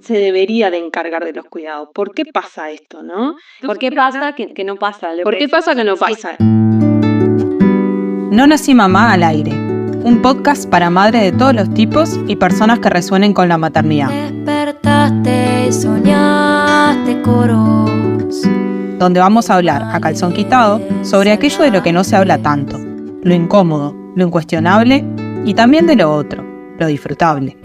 se debería de encargar de los cuidados. ¿Por qué pasa esto, no? ¿Por qué pasa que no pasa? ¿Por qué pasa que no pasa? No nací mamá al aire. Un podcast para madres de todos los tipos y personas que resuenen con la maternidad. Despertaste y soñaste coros. Donde vamos a hablar, a calzón quitado, sobre aquello de lo que no se habla tanto. Lo incómodo, lo incuestionable y también de lo otro, lo disfrutable.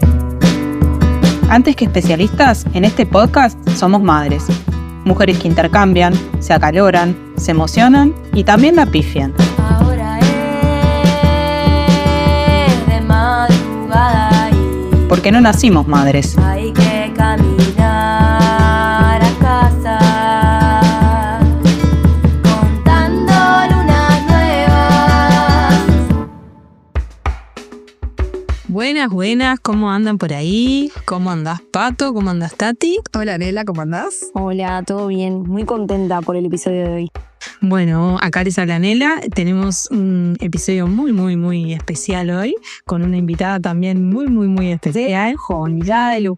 Antes que especialistas, en este podcast somos madres. Mujeres que intercambian, se acaloran, se emocionan y también la pifian. Ahora es de madrugada y Porque no nacimos madres. hay que caminar a casa contando lunas nuevas. Buenas, ¿cómo andan por ahí? ¿Cómo andás, Pato? ¿Cómo andás, Tati? Hola, Nela, ¿cómo andás? Hola, todo bien. Muy contenta por el episodio de hoy. Bueno, acá les habla Nela. Tenemos un episodio muy especial hoy, con una invitada también muy especial, jovenita de luz,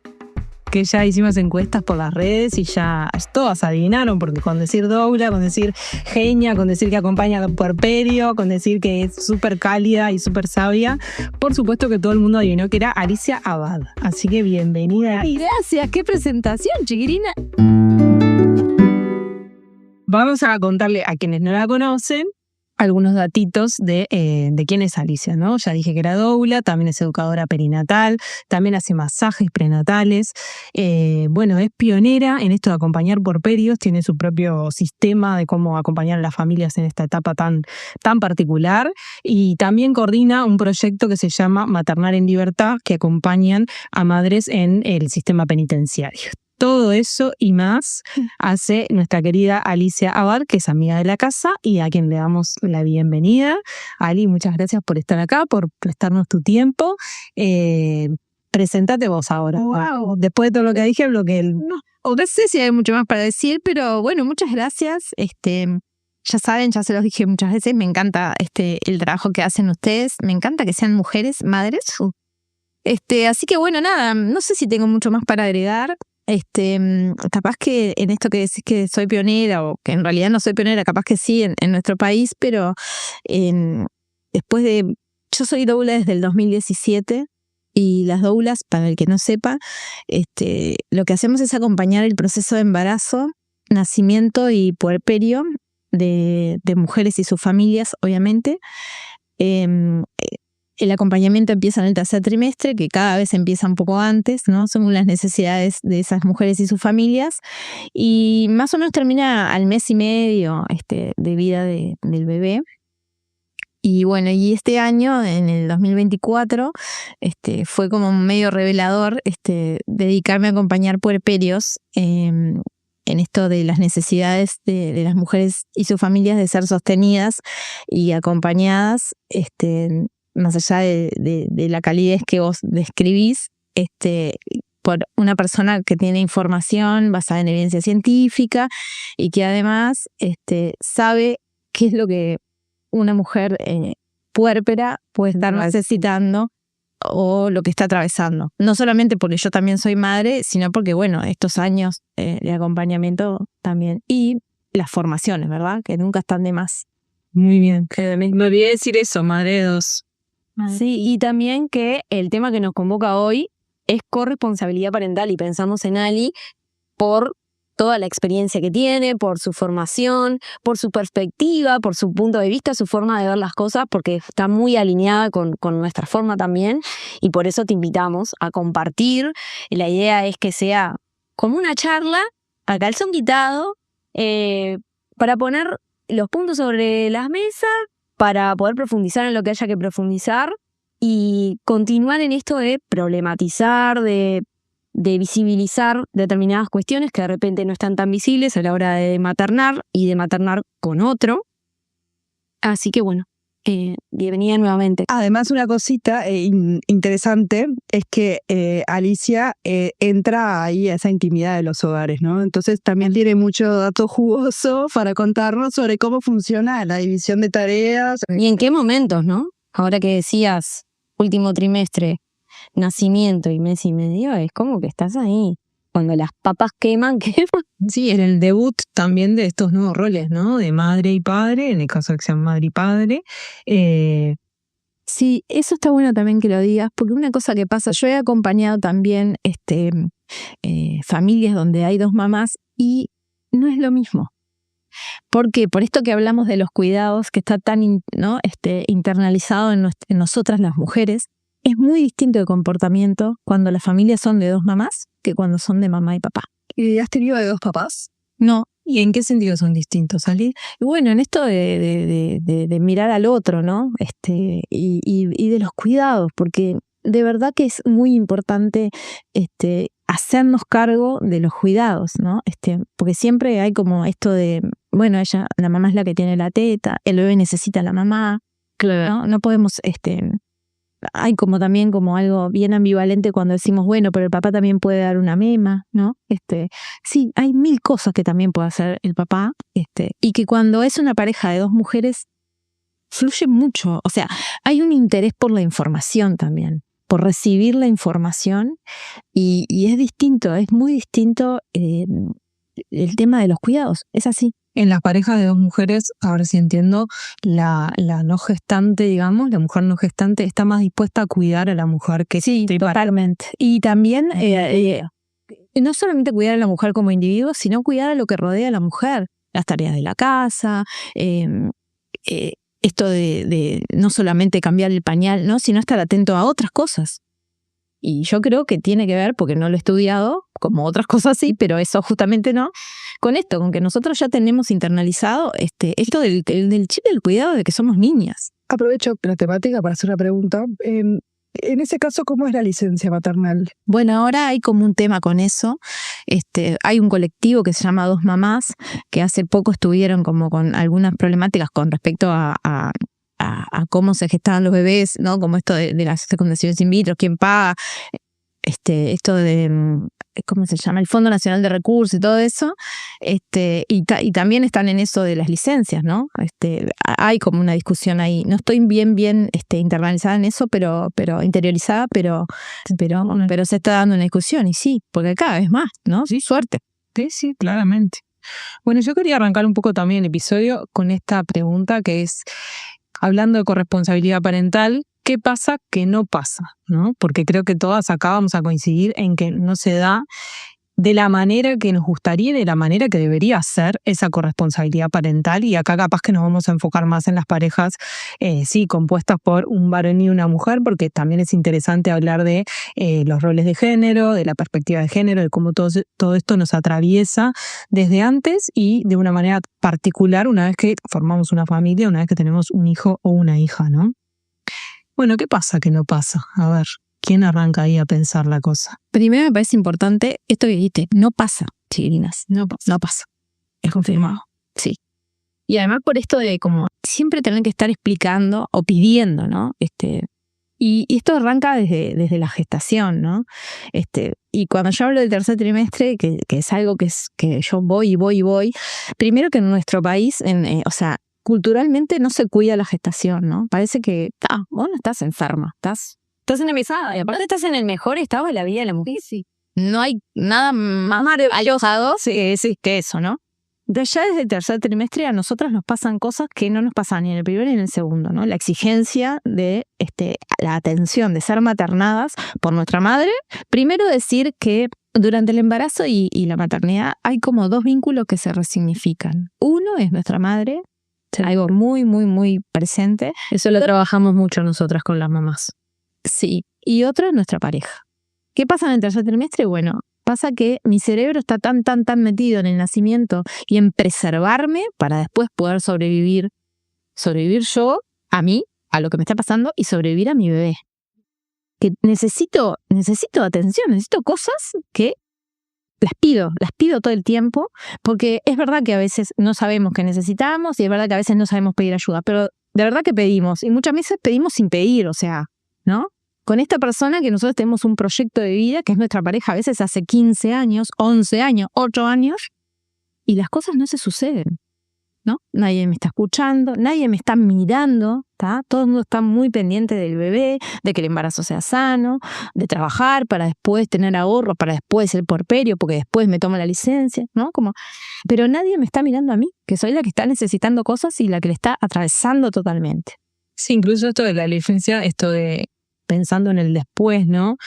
que ya hicimos encuestas por las redes y ya todas adivinaron, porque con decir doula, con decir genia, con decir que acompaña al puerperio, con decir que es súper cálida y súper sabia, por supuesto que todo el mundo adivinó que era Alicia Abad. Así que bienvenida. Y gracias, qué presentación, chiquirina. Vamos a contarle a quienes no la conocen algunos datitos de quién es Alicia, ¿no? Ya dije que era doula, también es educadora perinatal, también hace masajes prenatales. Bueno, es pionera en esto de acompañar puerperios, tiene su propio sistema de cómo acompañar a las familias en esta etapa tan particular, y también coordina un proyecto que se llama Maternar en Libertad, que acompañan a madres en el sistema penitenciario. Todo eso y más hace nuestra querida Alicia Abad, que es amiga de la casa y a quien le damos la bienvenida. Ali, muchas gracias por estar acá, por prestarnos tu tiempo. Preséntate vos ahora. Wow. Después de todo lo que dije, No sé si hay mucho más para decir, pero bueno, muchas gracias. Ya saben, ya se los dije muchas veces, me encanta el trabajo que hacen ustedes, me encanta que sean mujeres, madres. Así que bueno, nada, no sé si tengo mucho más para agregar. Capaz que en esto que decís que soy pionera, o que en realidad no soy pionera, capaz que sí en nuestro país, pero después de... Yo soy doula desde el 2017 y las doulas, para el que no sepa, lo que hacemos es acompañar el proceso de embarazo, nacimiento y puerperio de mujeres y sus familias, obviamente. El acompañamiento empieza en el tercer trimestre, que cada vez empieza un poco antes, ¿no? Según las necesidades de esas mujeres y sus familias. Y más o menos termina al mes y medio de vida del bebé. Y bueno, y este año, en el 2024, fue como medio revelador dedicarme a acompañar puerperios en esto de las necesidades de las mujeres y sus familias de ser sostenidas y acompañadas, más allá de la calidez que vos describís, por una persona que tiene información basada en evidencia científica y que además sabe qué es lo que una mujer puérpera puede estar necesitando o lo que está atravesando. No solamente porque yo también soy madre, sino porque, bueno, estos años de acompañamiento también. Y las formaciones, ¿verdad? Que nunca están de más. muy bien. Me olvidé decir eso, madre de dos. Sí, y también que el tema que nos convoca hoy es corresponsabilidad parental, y pensamos en Ali por toda la experiencia que tiene, por su formación, por su perspectiva, por su punto de vista, su forma de ver las cosas, porque está muy alineada con nuestra forma también, y por eso te invitamos a compartir. La idea es que sea como una charla a calzón quitado, para poner los puntos sobre las mesas, para poder profundizar en lo que haya que profundizar y continuar en esto de problematizar, de visibilizar determinadas cuestiones que de repente no están tan visibles a la hora de maternar y de maternar con otro. Así que bueno, bienvenida nuevamente. Además, una cosita interesante es que Alicia entra ahí a esa intimidad de los hogares, ¿no? Entonces también tiene mucho dato jugoso para contarnos sobre cómo funciona la división de tareas. ¿Y en qué momentos, no? Ahora que decías último trimestre, nacimiento y mes y medio, es como que estás ahí cuando las papas queman, queman. Sí, en el debut también de estos nuevos roles, ¿no? De madre y padre, en el caso de que sean madre y padre. Sí, eso está bueno también que lo digas, porque una cosa que pasa, yo he acompañado también familias donde hay dos mamás y no es lo mismo. ¿Por qué? Por esto que hablamos de los cuidados, que está tan internalizado en nosotras las mujeres, es muy distinto de comportamiento cuando las familias son de dos mamás que cuando son de mamá y papá. ¿Y has tenido de dos papás? No. ¿Y en qué sentido son distintos, Ali? Y bueno, en esto de mirar al otro, ¿no? Y de los cuidados, porque de verdad que es muy importante hacernos cargo de los cuidados, ¿no? Porque siempre hay como esto de, bueno, la mamá es la que tiene la teta, el bebé necesita a la mamá, ¿no? No podemos, hay como también como algo bien ambivalente cuando decimos, bueno, pero el papá también puede dar una mema, ¿no? Sí, hay mil cosas que también puede hacer el papá, y que cuando es una pareja de dos mujeres, fluye mucho. O sea, hay un interés por la información también, por recibir la información, y es distinto, es muy distinto el tema de los cuidados, es así. En las parejas de dos mujeres, ahora sí entiendo, la no gestante, digamos, la mujer no gestante está más dispuesta a cuidar a la mujer que sí, totalmente. Y también no solamente cuidar a la mujer como individuo, sino cuidar a lo que rodea a la mujer, las tareas de la casa, esto de no solamente cambiar el pañal, ¿no? Sino estar atento a otras cosas. Y yo creo que tiene que ver, porque no lo he estudiado, como otras cosas sí, pero eso justamente no, con esto, con que nosotros ya tenemos internalizado esto del chip del cuidado de que somos niñas. Aprovecho la temática para hacer una pregunta. En ese caso, ¿cómo es la licencia maternal? Bueno, ahora hay como un tema con eso. Hay un colectivo que se llama Dos Mamás, que hace poco estuvieron como con algunas problemáticas con respecto a cómo se gestaban los bebés, ¿no? Como esto de las fecundaciones in vitro, quién paga, esto de, ¿cómo se llama? El Fondo Nacional de Recursos y todo eso, y también están en eso de las licencias, ¿no? Hay como una discusión ahí. No estoy bien internalizada en eso, pero interiorizada, pero se está dando una discusión, y sí, porque cada vez más, ¿no? Sí, suerte. Sí, claramente. Bueno, yo quería arrancar un poco también el episodio con esta pregunta que es, hablando de corresponsabilidad parental, ¿qué pasa que no pasa? ¿No? Porque creo que todas acá vamos a coincidir en que no se da de la manera que nos gustaría y de la manera que debería ser esa corresponsabilidad parental. Y acá capaz que nos vamos a enfocar más en las parejas, sí, compuestas por un varón y una mujer, porque también es interesante hablar de los roles de género, de la perspectiva de género, de cómo todo esto nos atraviesa desde antes y de una manera particular una vez que formamos una familia, una vez que tenemos un hijo o una hija, ¿no? Bueno, ¿qué pasa que no pasa? A ver, ¿quién arranca ahí a pensar la cosa? Primero me parece importante esto que dijiste, no pasa, chiquilinas. No pasa. No pasa. Es confirmado. Sí. Y además por esto de como siempre tener que estar explicando o pidiendo, ¿no? Y esto arranca desde la gestación, ¿no? Y cuando yo hablo del tercer trimestre, que es algo que yo voy, primero que en nuestro país, o sea, culturalmente no se cuida la gestación, ¿no? Parece que vos no estás enferma, estás enemizada, y aparte estás en el mejor estado de la vida de la mujer. Sí. No hay nada más maravilloso que eso, ¿no? De allá desde el tercer trimestre a nosotras nos pasan cosas que no nos pasan ni en el primero ni en el segundo, ¿no? La exigencia de la atención, de ser maternadas por nuestra madre. Primero decir que durante el embarazo y la maternidad hay como dos vínculos que se resignifican. Uno es nuestra madre, algo muy, muy, muy presente. Eso lo trabajamos mucho nosotras con las mamás. Sí, y otro es nuestra pareja. ¿Qué pasa en el tercer trimestre? Bueno, pasa que mi cerebro está tan metido en el nacimiento y en preservarme para después poder sobrevivir yo, a mí, a lo que me está pasando, y sobrevivir a mi bebé. Que necesito atención, necesito cosas que las pido todo el tiempo, porque es verdad que a veces no sabemos qué necesitamos y es verdad que a veces no sabemos pedir ayuda, pero de verdad que pedimos, y muchas veces pedimos sin pedir, o sea, ¿no? Con esta persona que nosotros tenemos un proyecto de vida, que es nuestra pareja, a veces hace 15 años, 11 años, 8 años, y las cosas no se suceden, ¿no? Nadie me está escuchando, nadie me está mirando, Todo el mundo está muy pendiente del bebé, de que el embarazo sea sano, de trabajar para después tener ahorros, para después el puerperio, porque después me tomo la licencia, ¿no? Pero nadie me está mirando a mí, que soy la que está necesitando cosas y la que le está atravesando totalmente. Sí, incluso esto de la licencia, esto de pensando en el después, ¿no?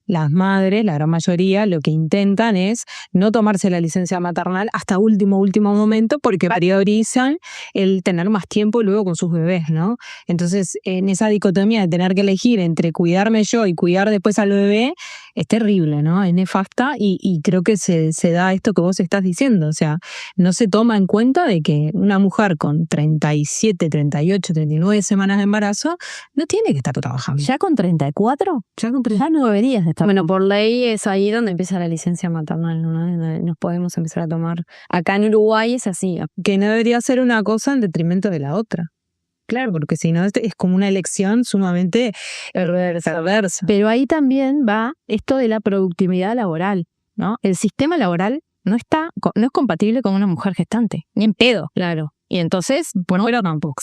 Las madres, la gran mayoría, lo que intentan es no tomarse la licencia maternal hasta último momento porque priorizan el tener más tiempo luego con sus bebés, ¿no? Entonces, en esa dicotomía de tener que elegir entre cuidarme yo y cuidar después al bebé, es terrible, ¿no? Es nefasta y creo que se da esto que vos estás diciendo. O sea, no se toma en cuenta de que una mujer con 37, 38, 39 semanas de embarazo no tiene que estar trabajando. ¿Ya con 34? Ya no deberías de estar. Bueno, por ley es ahí donde empieza la licencia maternal, ¿no? Nos podemos empezar a tomar. Acá en Uruguay es así. Que no debería ser una cosa en detrimento de la otra. Claro, porque si no es como una elección sumamente perversa. Pero ahí también va esto de la productividad laboral, ¿no? El sistema laboral no es compatible con una mujer gestante, ni en pedo. Claro. Y entonces, puerpera tampoco.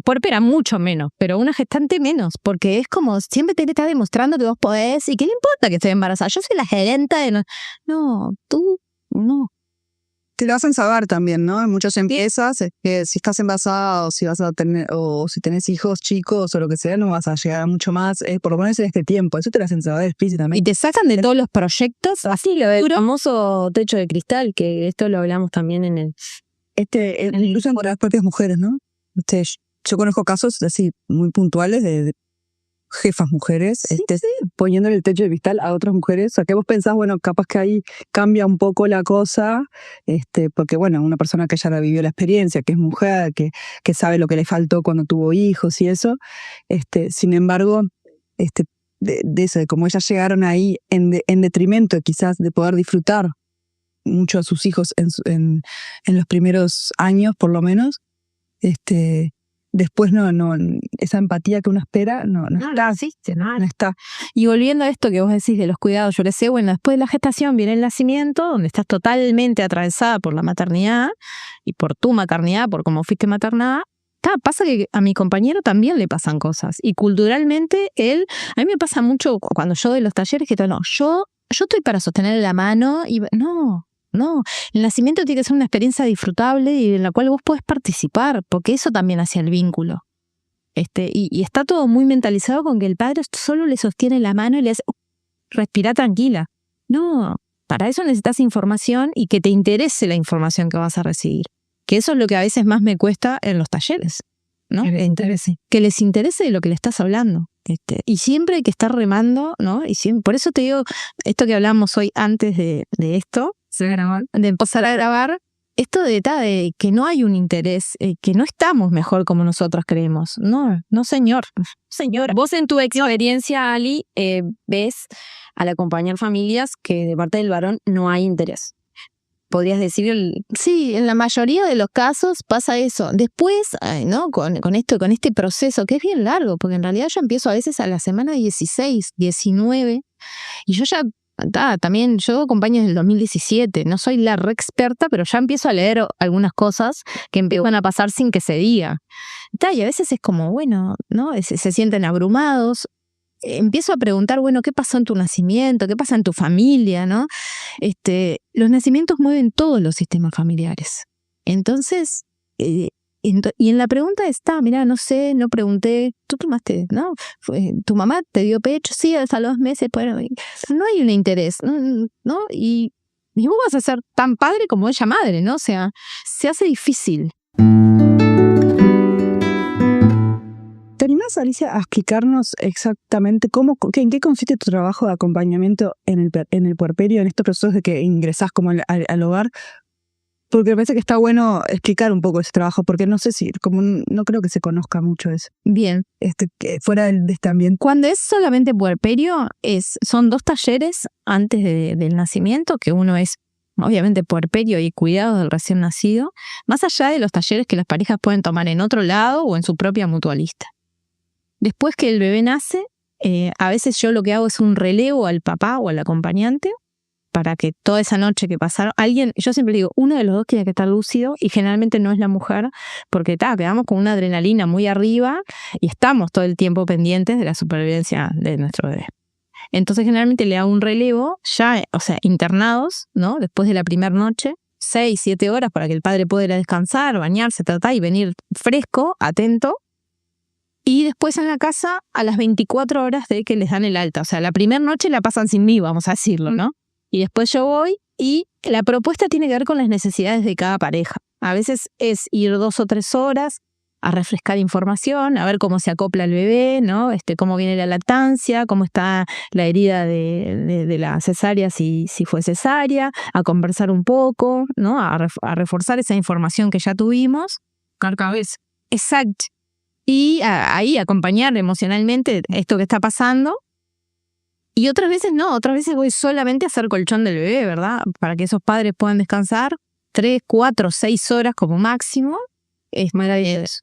Puerpera mucho menos, pero una gestante menos, porque es como siempre te está demostrando que vos podés y que le importa que estés embarazada. Yo soy la gerenta de... No, tú no. Te lo hacen saber también, ¿no? En muchas empresas es que si estás embarazada o si vas a tener, o si tenés hijos chicos o lo que sea, no vas a llegar a mucho más, por lo menos en este tiempo. Eso te lo hacen saber explícitamente. Y te sacan de todos los proyectos. Así lo del famoso techo de cristal, que esto lo hablamos también en el... Incluso con las propias mujeres, ¿no? Yo conozco casos así muy puntuales de jefas mujeres poniéndole el techo de cristal a otras mujeres. O sea, que vos pensás, bueno, capaz que ahí cambia un poco la cosa, porque bueno, una persona que ya la vivió la experiencia, que es mujer, que sabe lo que le faltó cuando tuvo hijos y eso, sin embargo, de eso, de cómo ellas llegaron ahí en detrimento quizás de poder disfrutar mucho a sus hijos en los primeros años, por lo menos, después no esa empatía que uno espera no existe, no está. Y volviendo a esto que vos decís de los cuidados, yo le sé, bueno, después de la gestación viene el nacimiento, donde estás totalmente atravesada por la maternidad y por tu maternidad, por cómo fuiste maternada. Pasa que a mi compañero también le pasan cosas. Y culturalmente a mí me pasa mucho cuando yo doy los talleres que yo estoy para sostenerle la mano y no, el nacimiento tiene que ser una experiencia disfrutable y en la cual vos podés participar, porque eso también hace el vínculo. Y está todo muy mentalizado con que el padre solo le sostiene la mano y le dice, respira tranquila. No, para eso necesitas información y que te interese la información que vas a recibir. Que eso es lo que a veces más me cuesta en los talleres, ¿no? Que les interese. Que les interese de lo que le estás hablando. Y siempre hay que estar remando, ¿no? Por eso te digo, esto que hablamos hoy antes de esto, de empezar a grabar, esto de que no hay un interés, que no estamos mejor como nosotros creemos. No, señor. Señora. Vos en tu experiencia, Ali, ves al acompañar familias que de parte del varón no hay interés. ¿Podrías decir Sí, en la mayoría de los casos pasa eso. Después, ¿no? Con este proceso, que es bien largo, porque en realidad yo empiezo a veces a la semana 16, 19, y yo ya... también yo acompaño desde el 2017, no soy la re experta, pero ya empiezo a leer algunas cosas que empiezan a pasar sin que se diga. Y a veces es como, bueno, ¿no? Se sienten abrumados. Empiezo a preguntar, bueno, ¿qué pasó en tu nacimiento? ¿Qué pasa en tu familia? ¿No? Los nacimientos mueven todos los sistemas familiares. Entonces, y en la pregunta está, mirá, no sé, no pregunté, tú tomaste, ¿no? ¿Tu mamá te dio pecho? Sí, hasta los 2 meses, bueno, no hay un interés, ¿no? Y vos vas a ser tan padre como ella madre, ¿no? O sea, se hace difícil. ¿Te animás, Alicia, a explicarnos exactamente en qué consiste tu trabajo de acompañamiento en el puerperio, en estos procesos de que ingresás como al hogar? Porque me parece que está bueno explicar un poco ese trabajo, porque no sé si, no creo que se conozca mucho eso. Bien. Que fuera de este ambiente. Cuando es solamente puerperio, son 2 talleres antes del nacimiento, que uno es obviamente puerperio y cuidado del recién nacido, más allá de los talleres que las parejas pueden tomar en otro lado o en su propia mutualista. Después que el bebé nace, a veces yo lo que hago es un relevo al papá o al acompañante para que toda esa noche que pasaron, yo siempre digo, uno de los dos tiene que estar lúcido y generalmente no es la mujer, porque quedamos con una adrenalina muy arriba y estamos todo el tiempo pendientes de la supervivencia de nuestro bebé. Entonces generalmente le hago un relevo ya, o sea, internados, ¿no? Después de la primera noche, 6, 7 horas para que el padre pueda ir a descansar, bañarse, tratar y venir fresco, atento. Y después en la casa a las 24 horas de que les dan el alta. O sea, la primera noche la pasan sin mí, vamos a decirlo, ¿no? Y después yo voy y la propuesta tiene que ver con las necesidades de cada pareja. A veces es ir 2 o 3 horas a refrescar información, a ver cómo se acopla el bebé, ¿no? Cómo viene la lactancia, cómo está la herida de la cesárea, si fue cesárea, a conversar un poco, ¿no? A reforzar esa información que ya tuvimos. Cada vez. Exacto. Y ahí acompañar emocionalmente esto que está pasando. Y otras veces no, otras veces voy solamente a hacer colchón del bebé, ¿verdad? Para que esos padres puedan descansar 3, 4, 6 horas como máximo. Es maravilloso.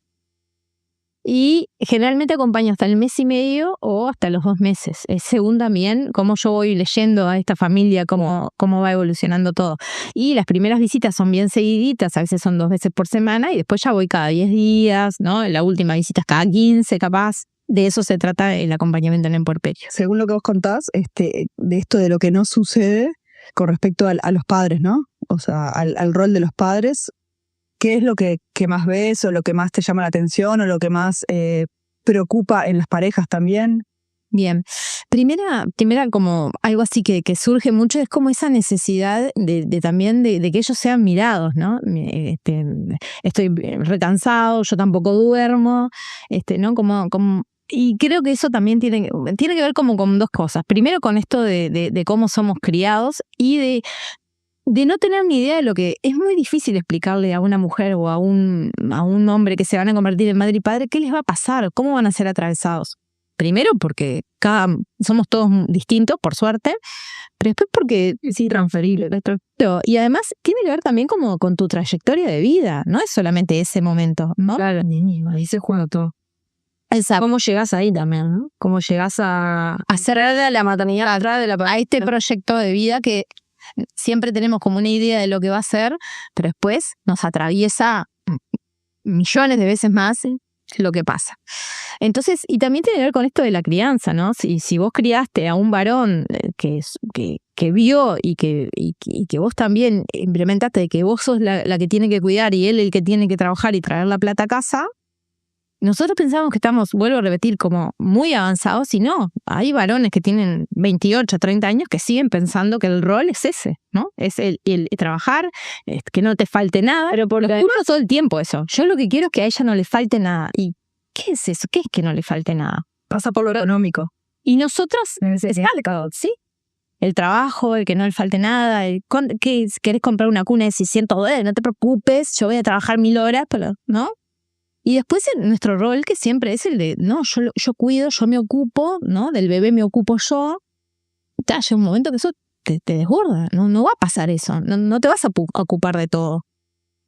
Y generalmente acompaño hasta el mes y medio o hasta los 2 meses. Según también cómo yo voy leyendo a esta familia, cómo va evolucionando todo. Y las primeras visitas son bien seguiditas, a veces son 2 veces por semana y después ya voy cada 10 días, ¿no? La última visita es cada 15 capaz. De eso se trata el acompañamiento en el puerperio. Según lo que vos contás, de esto de lo que no sucede con respecto a los padres, ¿no? O sea, al rol de los padres, ¿qué es lo que más ves o lo que más te llama la atención o lo que más preocupa en las parejas también? Bien. Primera como algo así que surge mucho es como esa necesidad de también de que ellos sean mirados, ¿no? Estoy recansado, yo tampoco duermo, ¿no? Y creo que eso también tiene que ver como con 2 cosas. Primero con esto de cómo somos criados y de no tener ni idea de lo que es muy difícil explicarle a una mujer o a un hombre que se van a convertir en madre y padre qué les va a pasar, cómo van a ser atravesados. Primero porque somos todos distintos, por suerte, pero después porque Sí, transferible. y además tiene que ver también como con tu trayectoria de vida, no es solamente ese momento, ¿no? Claro, ahí se juega todo. Exacto. ¿Cómo llegás ahí también, no? ¿Cómo llegás a hacer de la maternidad atrás de la A este proyecto de vida que siempre tenemos como una idea de lo que va a ser, pero después nos atraviesa millones de veces más lo que pasa. Entonces, y también tiene que ver con esto de la crianza, ¿no? Si vos criaste a un varón que vio y que vos también implementaste de que vos sos la que tiene que cuidar y él el que tiene que trabajar y traer la plata a casa, nosotros pensamos que estamos, vuelvo a repetir, como muy avanzados y no. Hay varones que tienen 28, 30 años que siguen pensando que el rol es ese, ¿no? Es el trabajar, que no te falte nada. Pero por lo que ocurre todo el tiempo eso. Yo lo que quiero es que a ella no le falte nada. ¿Y qué es eso? ¿Qué es que no le falte nada? Pasa por lo económico. Y nosotros, ¿sí? El trabajo, el que no le falte nada, que querés comprar una cuna de $600, no te preocupes, yo voy a trabajar 1000 horas, pero, ¿no? Y después nuestro rol, que siempre es el de, no, yo cuido, yo me ocupo, ¿no? Del bebé me ocupo yo. Llega un momento que eso te desborda, no va a pasar eso, no te vas a ocupar de todo.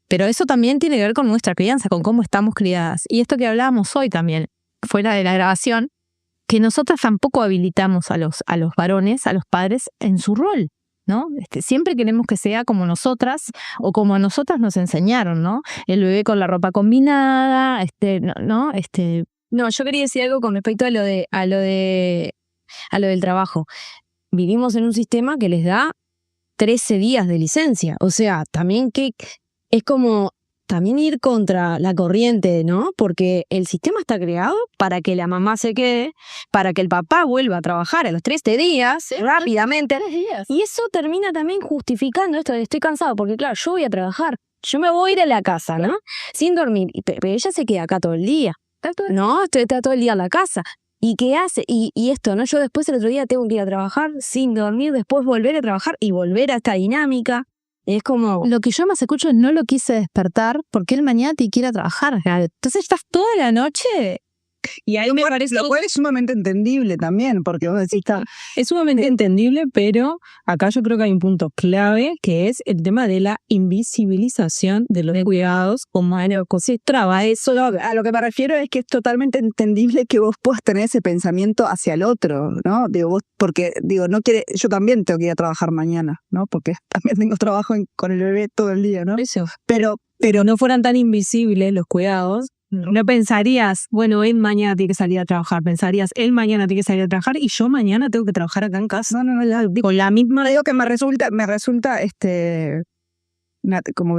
Pero eso también tiene que ver con nuestra crianza, con cómo estamos criadas. Y esto que hablábamos hoy también, fuera de la grabación, que nosotras tampoco habilitamos a los varones, a los padres, en su rol, ¿no? Siempre queremos que sea como nosotras o como a nosotras nos enseñaron, ¿no? El bebé con la ropa combinada, ¿no? No, yo quería decir algo con respecto a lo del trabajo. Vivimos en un sistema que les da 13 días de licencia. O sea, también que es como también ir contra la corriente, ¿no? Porque el sistema está creado para que la mamá se quede, para que el papá vuelva a trabajar a los 13 días, rápidamente. 3 días. Y eso termina también justificando esto de estoy cansado, porque claro, yo voy a trabajar, yo me voy a ir a la casa, ¿no? Sin dormir, pero ella se queda acá todo el día. No, está todo el día en la casa. ¿Y qué hace? Y esto, ¿no? Yo después el otro día tengo que ir a trabajar sin dormir, después volver a trabajar y volver a esta dinámica. Es como... Lo que yo más escucho es no lo quise despertar porque él mañana te quiere trabajar. Claro. Entonces estás toda la noche Y ahí me parece... Lo cual es sumamente entendible también, porque vos decís, Es sumamente entendible, pero acá yo creo que hay un punto clave, que es el tema de la invisibilización de los cuidados como algo que se traba. eso a lo que me refiero es que es totalmente entendible que vos puedas tener ese pensamiento hacia el otro, ¿no? Digo, vos, porque, no quiere, yo también tengo que ir a trabajar mañana, ¿no? Porque también tengo trabajo con el bebé todo el día, ¿no? Eso. Pero No fueran tan invisibles los cuidados, no pensarías, bueno, él mañana tiene que salir a trabajar, pensarías, él mañana tiene que salir a trabajar y yo mañana tengo que trabajar acá en casa. No, ya digo, Con la misma... digo que me resulta como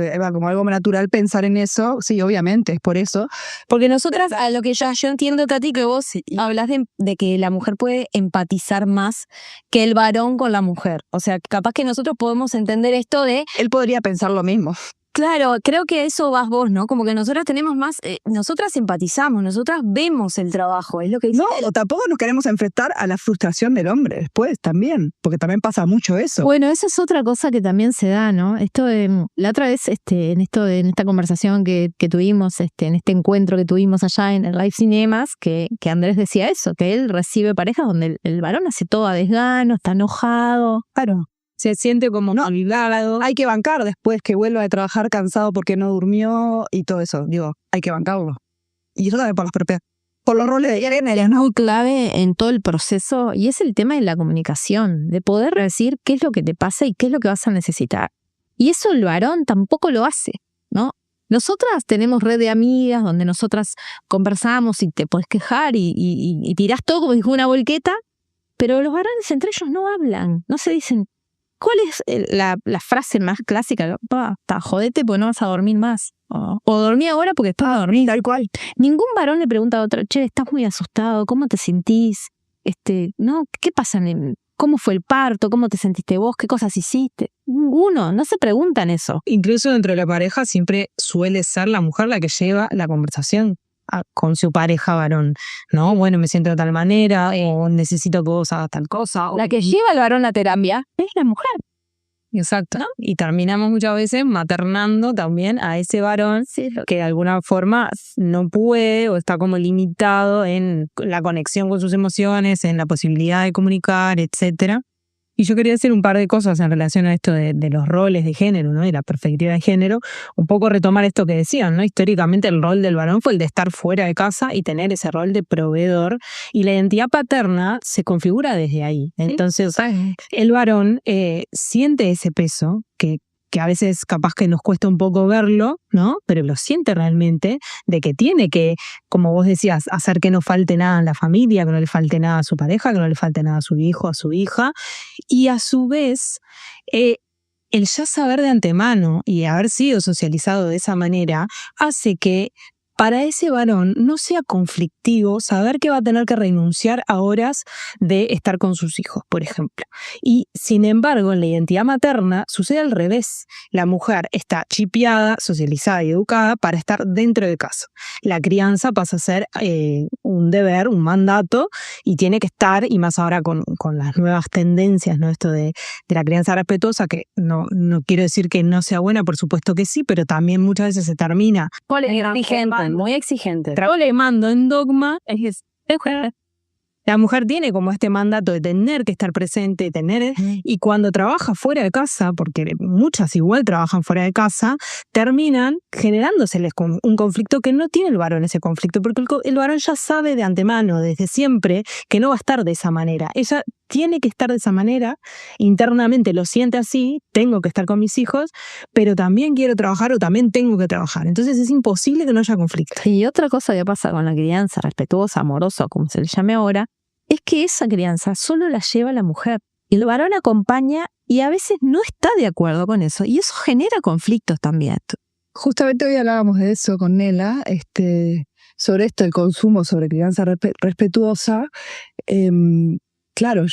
algo natural pensar en eso. Sí, obviamente, es por eso. Porque nosotras, a lo que yo entiendo, Tati, que vos hablas de que la mujer puede empatizar más que el varón con la mujer. O sea, capaz que nosotros podemos entender esto de... Él podría pensar lo mismo. Claro, creo que eso vas vos, ¿no? Como que nosotras tenemos más, nosotras empatizamos, nosotras vemos el trabajo, es lo que dice. No, o tampoco nos queremos enfrentar a la frustración del hombre después también, porque también pasa mucho eso. Bueno, esa es otra cosa que también se da, ¿no? Esto de, la otra vez, en esta conversación que tuvimos, en este encuentro que tuvimos allá en el Live Cinemas, que Andrés decía eso, que él recibe parejas donde el varón hace todo a desgano, está enojado. Claro. Se siente como olvidado. Hay que bancar después que vuelva de trabajar cansado porque no durmió y todo eso. Digo, hay que bancarlo. Y eso también por los roles de género, ¿no? Muy clave en todo el proceso y es el tema de la comunicación, de poder decir qué es lo que te pasa y qué es lo que vas a necesitar. Y eso el varón tampoco lo hace, ¿no? Nosotras tenemos red de amigas donde nosotras conversamos y te podés quejar y tirás todo como si fuera una volqueta, pero los varones entre ellos no hablan, no se dicen. ¿Cuál es la frase más clásica? Jodete porque no vas a dormir más. O dormí ahora porque estás a dormir. Tal cual. Ningún varón le pregunta a otro, che, estás muy asustado, ¿cómo te sentís? ¿No? ¿Qué pasa? ¿Cómo fue el parto? ¿Cómo te sentiste vos? ¿Qué cosas hiciste? Ninguno, no se preguntan eso. Incluso dentro de la pareja siempre suele ser la mujer la que lleva la conversación con su pareja varón, ¿no? Bueno, me siento de tal manera, o necesito que vos hagas tal cosa. La que lleva al varón a terapia es la mujer. Exacto, ¿no? Y terminamos muchas veces maternando también a ese varón que de alguna forma no puede o está como limitado en la conexión con sus emociones, en la posibilidad de comunicar, etcétera. Y yo quería decir un par de cosas en relación a esto de los roles de género, ¿no? Y la perspectiva de género. Un poco retomar esto que decían, ¿no? Históricamente el rol del varón fue el de estar fuera de casa y tener ese rol de proveedor. Y la identidad paterna se configura desde ahí. Entonces, el varón siente ese peso que a veces capaz que nos cuesta un poco verlo, ¿no? Pero lo siente realmente, de que tiene que, como vos decías, hacer que no falte nada en la familia, que no le falte nada a su pareja, que no le falte nada a su hijo, a su hija. Y a su vez, el ya saber de antemano y haber sido socializado de esa manera hace que para ese varón no sea conflictivo saber que va a tener que renunciar a horas de estar con sus hijos, por ejemplo. Y sin embargo, en la identidad materna sucede al revés. La mujer está chipeada, socializada y educada para estar dentro de casa. La crianza pasa a ser un deber, un mandato, y tiene que estar, y más ahora con las nuevas tendencias, ¿no? Esto de la crianza respetuosa, que no quiero decir que no sea buena, por supuesto que sí, pero también muchas veces se termina Muy exigente. Transformando en dogma. La mujer tiene como este mandato de tener que estar presente, y cuando trabaja fuera de casa, porque muchas igual trabajan fuera de casa, terminan generándoseles un conflicto que no tiene el varón ese conflicto, porque el varón ya sabe de antemano, desde siempre, que no va a estar de esa manera. Ella tiene que estar de esa manera, internamente lo siente así, tengo que estar con mis hijos, pero también quiero trabajar o también tengo que trabajar. Entonces es imposible que no haya conflicto. Y otra cosa que pasa con la crianza respetuosa, amorosa, como se le llame ahora, es que esa crianza solo la lleva la mujer. Y el varón acompaña y a veces no está de acuerdo con eso. Y eso genera conflictos también. Justamente hoy hablábamos de eso con Nela, sobre esto, el consumo, sobre crianza respetuosa. Claro,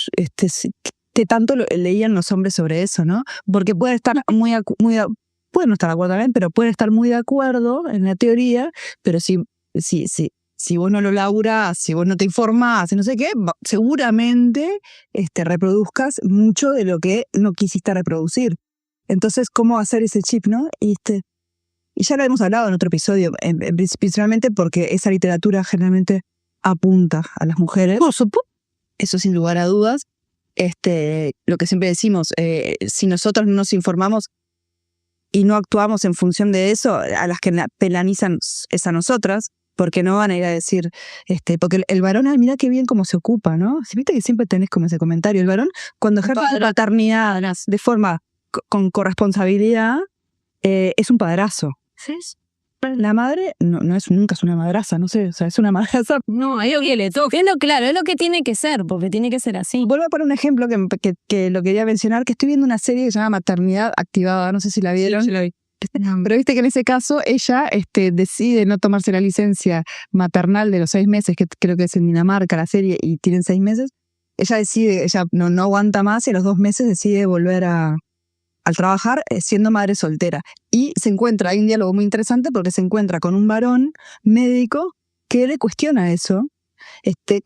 que tanto leían los hombres sobre eso, ¿no? Porque pueden estar pueden no estar de acuerdo también, pero pueden estar muy de acuerdo en la teoría, pero si vos no lo laburás, si vos no te informás, no sé qué, seguramente reproduzcas mucho de lo que no quisiste reproducir. Entonces, ¿cómo hacer ese chip, no? Y ya lo hemos hablado en otro episodio, principalmente porque esa literatura generalmente apunta a las mujeres. Por supuesto. Eso sin lugar a dudas. Lo que siempre decimos, si nosotros no nos informamos y no actuamos en función de eso, a las que penalizan es a nosotras, porque no van a ir a decir, porque el varón, ay, mira qué bien cómo se ocupa, ¿no? Si viste que siempre tenés como ese comentario, el varón cuando ejerce la paternidad de forma con corresponsabilidad, es un padrazo. ¿Sí? La madre nunca es una madraza, no sé, o sea, es una madraza. No, es lo que le toca. Es lo que tiene que ser, porque tiene que ser así. Vuelvo a poner un ejemplo que lo quería mencionar, que estoy viendo una serie que se llama Maternidad Activada, no sé si la vieron. Sí, la vi. Pero viste que en ese caso ella decide no tomarse la licencia maternal de los 6 meses, que creo que es en Dinamarca la serie, y tienen 6 meses. Ella no aguanta más y a los 2 meses decide volver al trabajar siendo madre soltera. Y hay un diálogo muy interesante porque se encuentra con un varón médico que le cuestiona eso,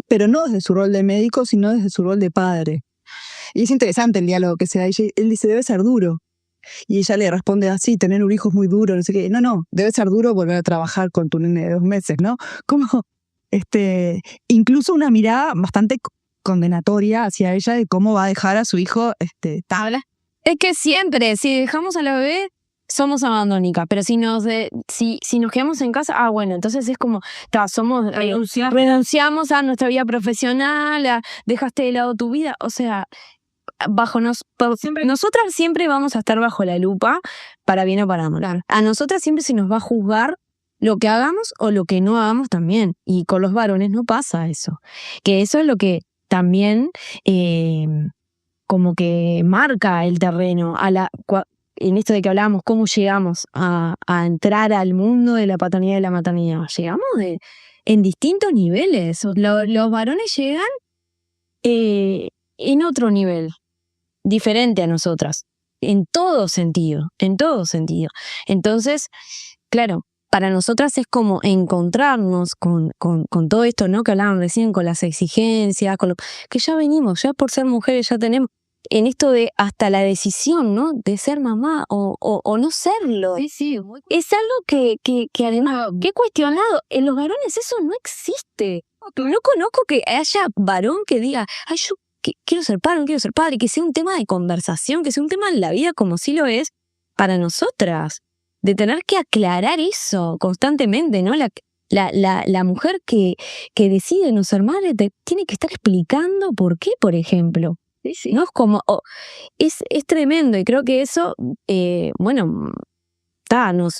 pero no desde su rol de médico, sino desde su rol de padre. Y es interesante el diálogo que se da. Él dice, debe ser duro. Y ella le responde así, tener un hijo es muy duro, no sé qué. No, debe ser duro volver a trabajar con tu nene de 2 meses, ¿no? Como, incluso una mirada bastante condenatoria hacia ella de cómo va a dejar a su hijo, tabla. Es que siempre, si dejamos a la bebé, somos abandónicas, pero si nos quedamos en casa, bueno, entonces es como, renunciamos a nuestra vida profesional, dejaste de lado tu vida, o sea, nosotras siempre vamos a estar bajo la lupa, para bien o para mal. Claro. A nosotras siempre se nos va a juzgar lo que hagamos o lo que no hagamos también, y con los varones no pasa eso, que eso es lo que también como que marca el terreno en esto de que hablábamos, cómo llegamos a entrar al mundo de la paternidad y la maternidad. Llegamos en distintos niveles. Los varones llegan en otro nivel, diferente a nosotras, en todo sentido. Entonces, claro, para nosotras es como encontrarnos con todo esto, ¿no? Que hablaban recién, con las exigencias, que ya venimos, ya por ser mujeres ya tenemos, en esto de hasta la decisión, ¿no? De ser mamá o no serlo. Sí, es algo que además, que cuestionado. En los varones eso no existe. No conozco que haya varón que diga, ay, yo quiero ser padre, que sea un tema de conversación, que sea un tema en la vida como sí lo es para nosotras. De tener que aclarar eso constantemente, ¿no? La mujer que decide no ser madre tiene que estar explicando por qué, por ejemplo. Sí. No es como, es tremendo, y creo que eso,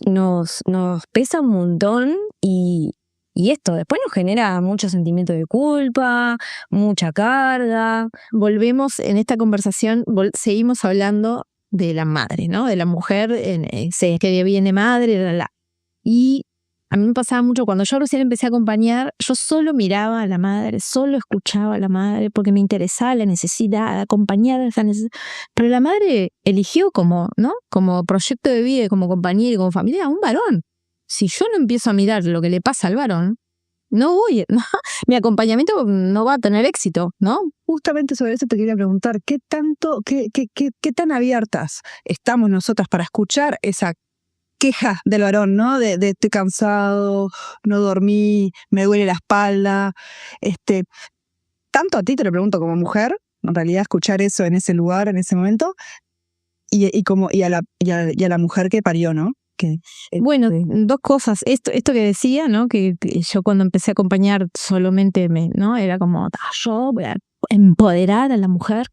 nos pesa un montón, y esto después nos genera mucho sentimiento de culpa, mucha carga. Volvemos en esta conversación, seguimos hablando de la madre, ¿no? De la mujer, que viene madre, y a mí me pasaba mucho cuando yo recién empecé a acompañar, yo solo miraba a la madre, solo escuchaba a la madre porque me interesaba la necesidad de acompañar esa necesidad. Pero la madre eligió como proyecto de vida, como compañera y como familia, a un varón. Si yo no empiezo a mirar lo que le pasa al varón, mi acompañamiento no va a tener éxito, ¿no? Justamente sobre eso te quería preguntar, ¿qué tan abiertas estamos nosotras para escuchar esa queja del varón, ¿no? De estoy cansado, no dormí, me duele la espalda. Tanto a ti te lo pregunto como mujer, en realidad escuchar eso en ese lugar, en ese momento, y a la mujer que parió, ¿no? Bueno, 2 cosas. Esto que decía, ¿no? Que yo cuando empecé a acompañar solamente ¿no? Era como, yo voy a empoderar a la mujer.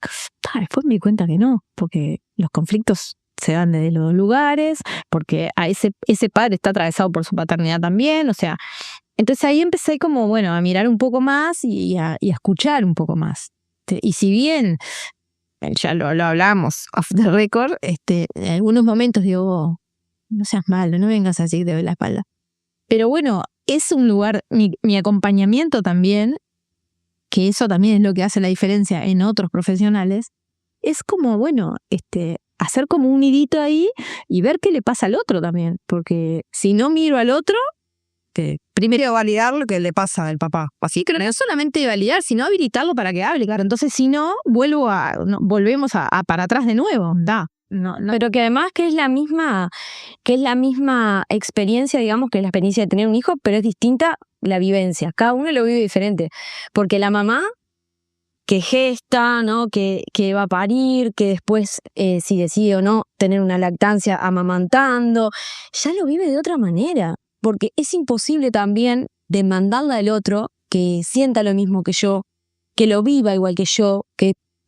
Después me di cuenta que no, porque los conflictos se dan desde los 2 lugares, porque a ese padre está atravesado por su paternidad también, o sea, entonces ahí empecé como, a mirar un poco más y a escuchar un poco más. Y si bien, ya lo hablamos off the record, en algunos momentos digo, no seas malo, no vengas así de la espalda. Pero es un lugar, mi acompañamiento también, que eso también es lo que hace la diferencia en otros profesionales, es como, hacer como un nidito ahí y ver qué le pasa al otro también, porque si no miro al otro, primero validar lo que le pasa al papá. Así que no solamente validar, sino habilitarlo para que hable, claro. Entonces, si no, volvemos a para atrás de nuevo. Pero que además que es la misma experiencia, digamos, que la experiencia de tener un hijo, pero es distinta la vivencia. Cada uno lo vive diferente. Porque la mamá que gesta, ¿no? Que va a parir, que después si decide o no tener una lactancia amamantando, ya lo vive de otra manera. Porque es imposible también demandarle al otro que sienta lo mismo que yo, que lo viva igual que yo,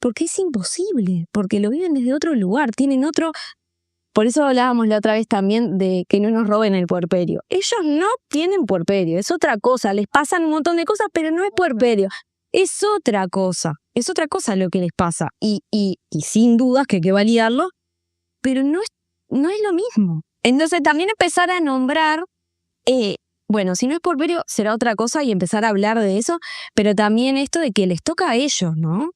porque es imposible, porque lo viven desde otro lugar, tienen otro. Por eso hablábamos la otra vez también de que no nos roben el puerperio. Ellos no tienen puerperio, es otra cosa, les pasan un montón de cosas, pero no es puerperio, es otra cosa lo que les pasa. Y sin dudas que hay que validarlo, pero no es lo mismo. Entonces también empezar a nombrar, bueno, si no es puerperio será otra cosa y empezar a hablar de eso, pero también esto de que les toca a ellos, ¿no?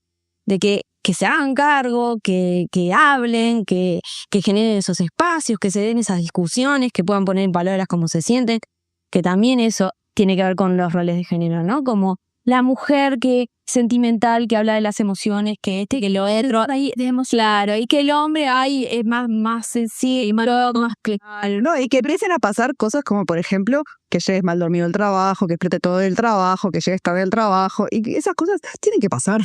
De que se hagan cargo, que hablen, que generen esos espacios, que se den esas discusiones, que puedan poner en palabras cómo se sienten, que también eso tiene que ver con los roles de género, ¿no? Como la mujer que sentimental, que habla de las emociones, que lo otro, claro, y que el hombre es más sencillo, más claro. No, y que empiecen a pasar cosas como, por ejemplo, que llegues mal dormido al trabajo, que explote todo el trabajo, que llegues tarde al trabajo, y que esas cosas tienen que pasar.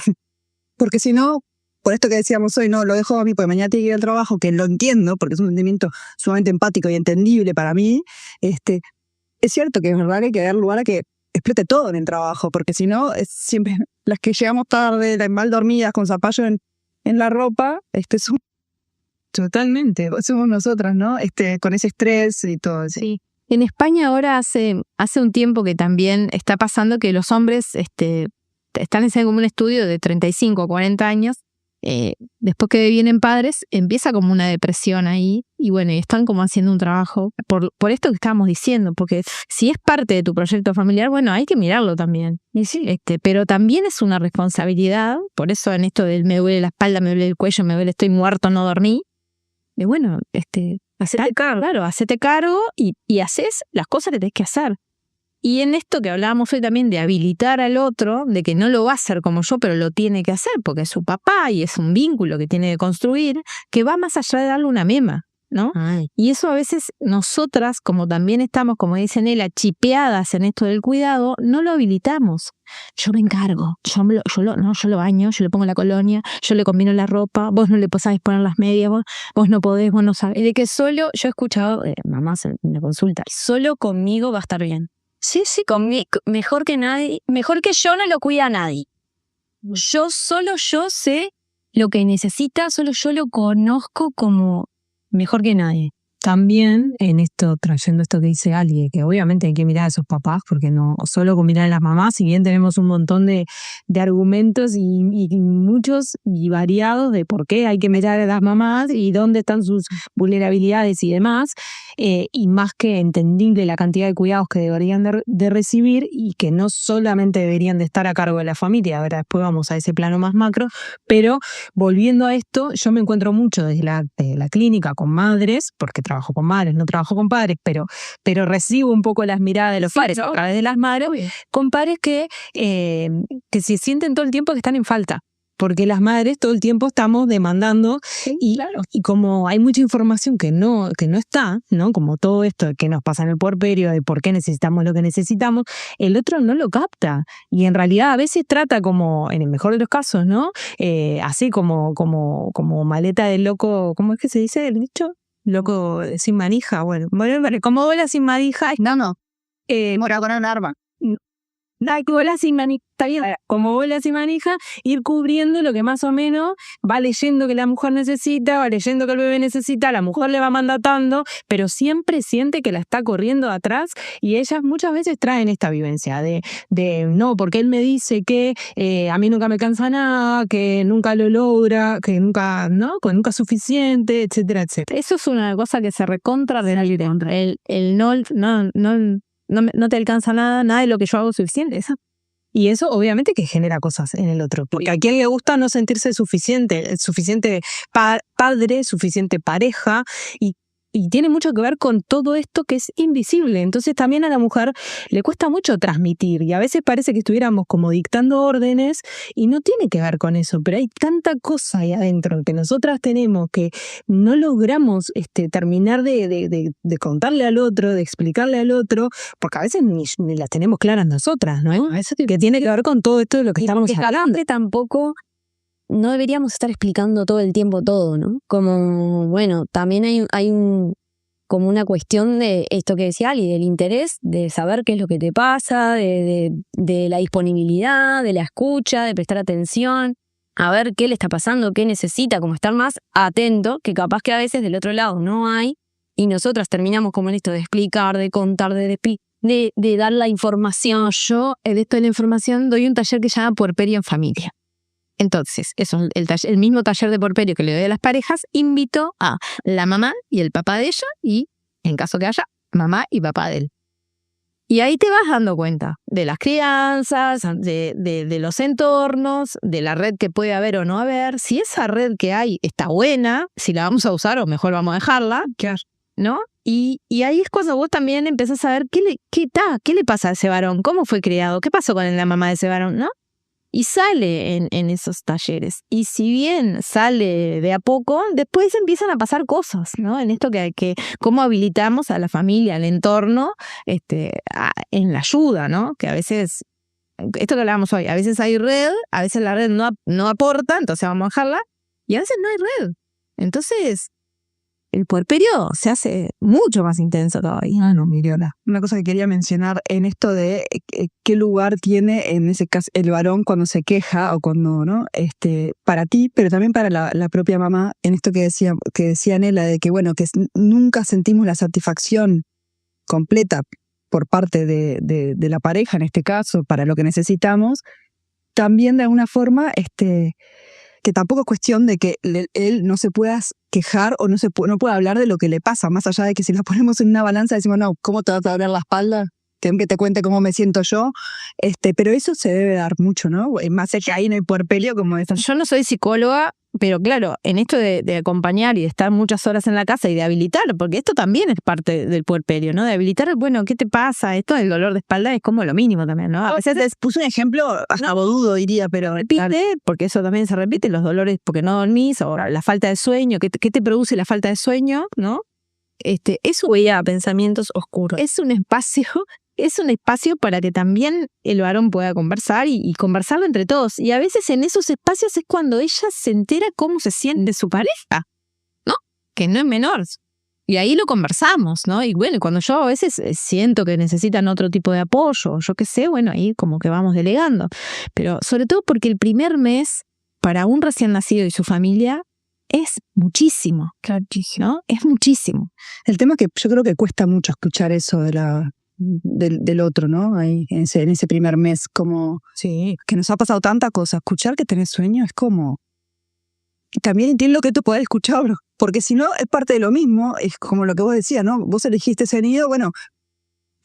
Porque si no, por esto que decíamos hoy, no, lo dejo a mí porque mañana tiene que ir al trabajo, que lo entiendo, porque es un sentimiento sumamente empático y entendible para mí, es cierto que es verdad que hay que dar lugar a que explote todo en el trabajo, porque si no, es siempre las que llegamos tarde, las mal dormidas, con zapallo en la ropa, Totalmente. somos nosotras, ¿no? Con ese estrés y todo eso. Sí. En España ahora hace un tiempo que también está pasando que los hombres están haciendo como un estudio de 35 o 40 años, después que vienen padres, empieza como una depresión ahí, y bueno, y están como haciendo un trabajo por esto que estábamos diciendo, porque si es parte de tu proyecto familiar, bueno, hay que mirarlo también. Y sí, pero también es una responsabilidad, por eso en esto del me duele la espalda, me duele el cuello, me duele, estoy muerto, no dormí, de bueno, hacete cargo. Claro, hacete cargo y haces las cosas que tenés que hacer. Y en esto que hablábamos hoy también de habilitar al otro, de que no lo va a hacer como yo, pero lo tiene que hacer porque es su papá y es un vínculo que tiene que construir, que va más allá de darle una mema, ¿no? Ay. Y eso a veces nosotras, como también estamos, como dicen ella, chipeadas en esto del cuidado, no lo habilitamos. Yo me encargo, yo lo baño, yo le pongo la colonia, yo le combino la ropa, vos no le sabés poner las medias, vos no podés, vos no sabés. Y de que solo, yo he escuchado mamás en la consulta, solo conmigo va a estar bien. Sí, mejor que nadie, mejor que yo no lo cuida a nadie. Yo sé lo que necesita, solo yo lo conozco como mejor que nadie. También en esto, trayendo esto que dice Ali, que obviamente hay que mirar a esos papás, porque no solo con mirar a las mamás, si bien tenemos un montón de argumentos y muchos y variados de por qué hay que mirar a las mamás y dónde están sus vulnerabilidades y demás, y más que entendible la cantidad de cuidados que deberían de recibir y que no solamente deberían de estar a cargo de la familia. Ahora después vamos a ese plano más macro, pero volviendo a esto, yo me encuentro mucho desde la clínica con madres, porque trabajo con madres, no trabajo con padres, pero recibo un poco las miradas de los padres a través de las madres, con padres que se sienten todo el tiempo que están en falta. Porque las madres todo el tiempo estamos demandando y como hay mucha información que no está, ¿no? Como todo esto que nos pasa en el puerperio, de por qué necesitamos lo que necesitamos, el otro no lo capta. Y en realidad a veces trata como, en el mejor de los casos, ¿no? Así como maleta de loco, ¿cómo es que se dice el dicho? Loco sin manija, bueno, como bola sin manija. No. Mora con un arma. Bola sin manija, está bien, como bola sin manija, ir cubriendo lo que más o menos va leyendo que la mujer necesita, va leyendo que el bebé necesita, la mujer le va mandatando, pero siempre siente que la está corriendo atrás, y ellas muchas veces traen esta vivencia de no, porque él me dice que a mí nunca me cansa nada, que nunca lo logra, que nunca, ¿no? Que nunca es suficiente, etcétera, etcétera. Eso es una cosa que se recontra de el no te alcanza nada de lo que yo hago suficiente. Y eso obviamente que genera cosas en el otro. Porque a quien le gusta no sentirse suficiente padre, suficiente pareja, Y tiene mucho que ver con todo esto que es invisible. Entonces también a la mujer le cuesta mucho transmitir y a veces parece que estuviéramos como dictando órdenes y no tiene que ver con eso, pero hay tanta cosa ahí adentro que nosotras tenemos que no logramos terminar de contarle al otro, de explicarle al otro, porque a veces ni las tenemos claras nosotras, ¿no? A veces que tiene que ver con todo esto de lo que estamos hablando. Tampoco no deberíamos estar explicando todo el tiempo todo, ¿no? Como, bueno, también hay como una cuestión de esto que decía Ali, del interés, de saber qué es lo que te pasa, de la disponibilidad, de la escucha, de prestar atención, a ver qué le está pasando, qué necesita, como estar más atento, que capaz que a veces del otro lado no hay, y nosotras terminamos como en esto de explicar, de contar, de dar la información. Yo, de esto de la información, doy un taller que se llama Puerperio en Familia. Entonces, eso, el mismo taller de puerperio que le doy a las parejas, invito a la mamá y el papá de ella y, en caso que haya, mamá y papá de él. Y ahí te vas dando cuenta de las crianzas, de los entornos, de la red que puede haber o no haber. Si esa red que hay está buena, si la vamos a usar o mejor vamos a dejarla, ¿no? Y ahí es cuando vos también empezás a ver qué le pasa a ese varón, cómo fue criado, qué pasó con la mamá de ese varón, ¿no? Y sale en esos talleres. Y si bien sale de a poco, después empiezan a pasar cosas, ¿no? En esto que cómo habilitamos a la familia, al entorno, en la ayuda, ¿no? Que a veces, esto que hablábamos hoy, a veces hay red, a veces la red no aporta, entonces vamos a dejarla, y a veces no hay red. Entonces, el puerperio se hace mucho más intenso todavía. No, Miriola. Una cosa que quería mencionar en esto de qué lugar tiene en ese caso el varón cuando se queja o cuando, ¿no? Para ti, pero también para la propia mamá, en esto que decía Nela, de que bueno, que nunca sentimos la satisfacción completa por parte de la pareja, en este caso, para lo que necesitamos, también de alguna forma, que tampoco es cuestión de que él no se pueda quejar o no pueda hablar de lo que le pasa, más allá de que si lo ponemos en una balanza decimos, no, ¿cómo te vas a doler la espalda? Que te cuente cómo me siento yo, pero eso se debe dar mucho, ¿no? Más allá que ahí no hay puerperio como esa. Yo no soy psicóloga, pero claro, en esto de acompañar y de estar muchas horas en la casa y de habilitar, porque esto también es parte del puerperio, ¿no? De habilitar, bueno, ¿qué te pasa? Esto del dolor de espalda es como lo mínimo también, ¿no? A veces puse un ejemplo hasta bodudo, diría, pero repite, porque eso también se repite, los dolores porque no dormís, o la falta de sueño, ¿qué te produce la falta de sueño? ¿No? Eso veía pensamientos oscuros. Es un espacio para que también el varón pueda conversar y conversarlo entre todos. Y a veces en esos espacios es cuando ella se entera cómo se siente su pareja, ¿no? Que no es menor. Y ahí lo conversamos, ¿no? Y bueno, cuando yo a veces siento que necesitan otro tipo de apoyo, yo qué sé, bueno, ahí como que vamos delegando. Pero sobre todo porque el primer mes, para un recién nacido y su familia, es muchísimo, ¿no? Es muchísimo. El tema es que yo creo que cuesta mucho escuchar eso del otro, ¿no? Ahí, en ese primer mes, como Sí. que nos ha pasado tanta cosa. Escuchar que tenés sueño es como... También entiendo que tú podés escucharlo, porque si no es parte de lo mismo, es como lo que vos decías, ¿no? Vos elegiste ese nido, bueno,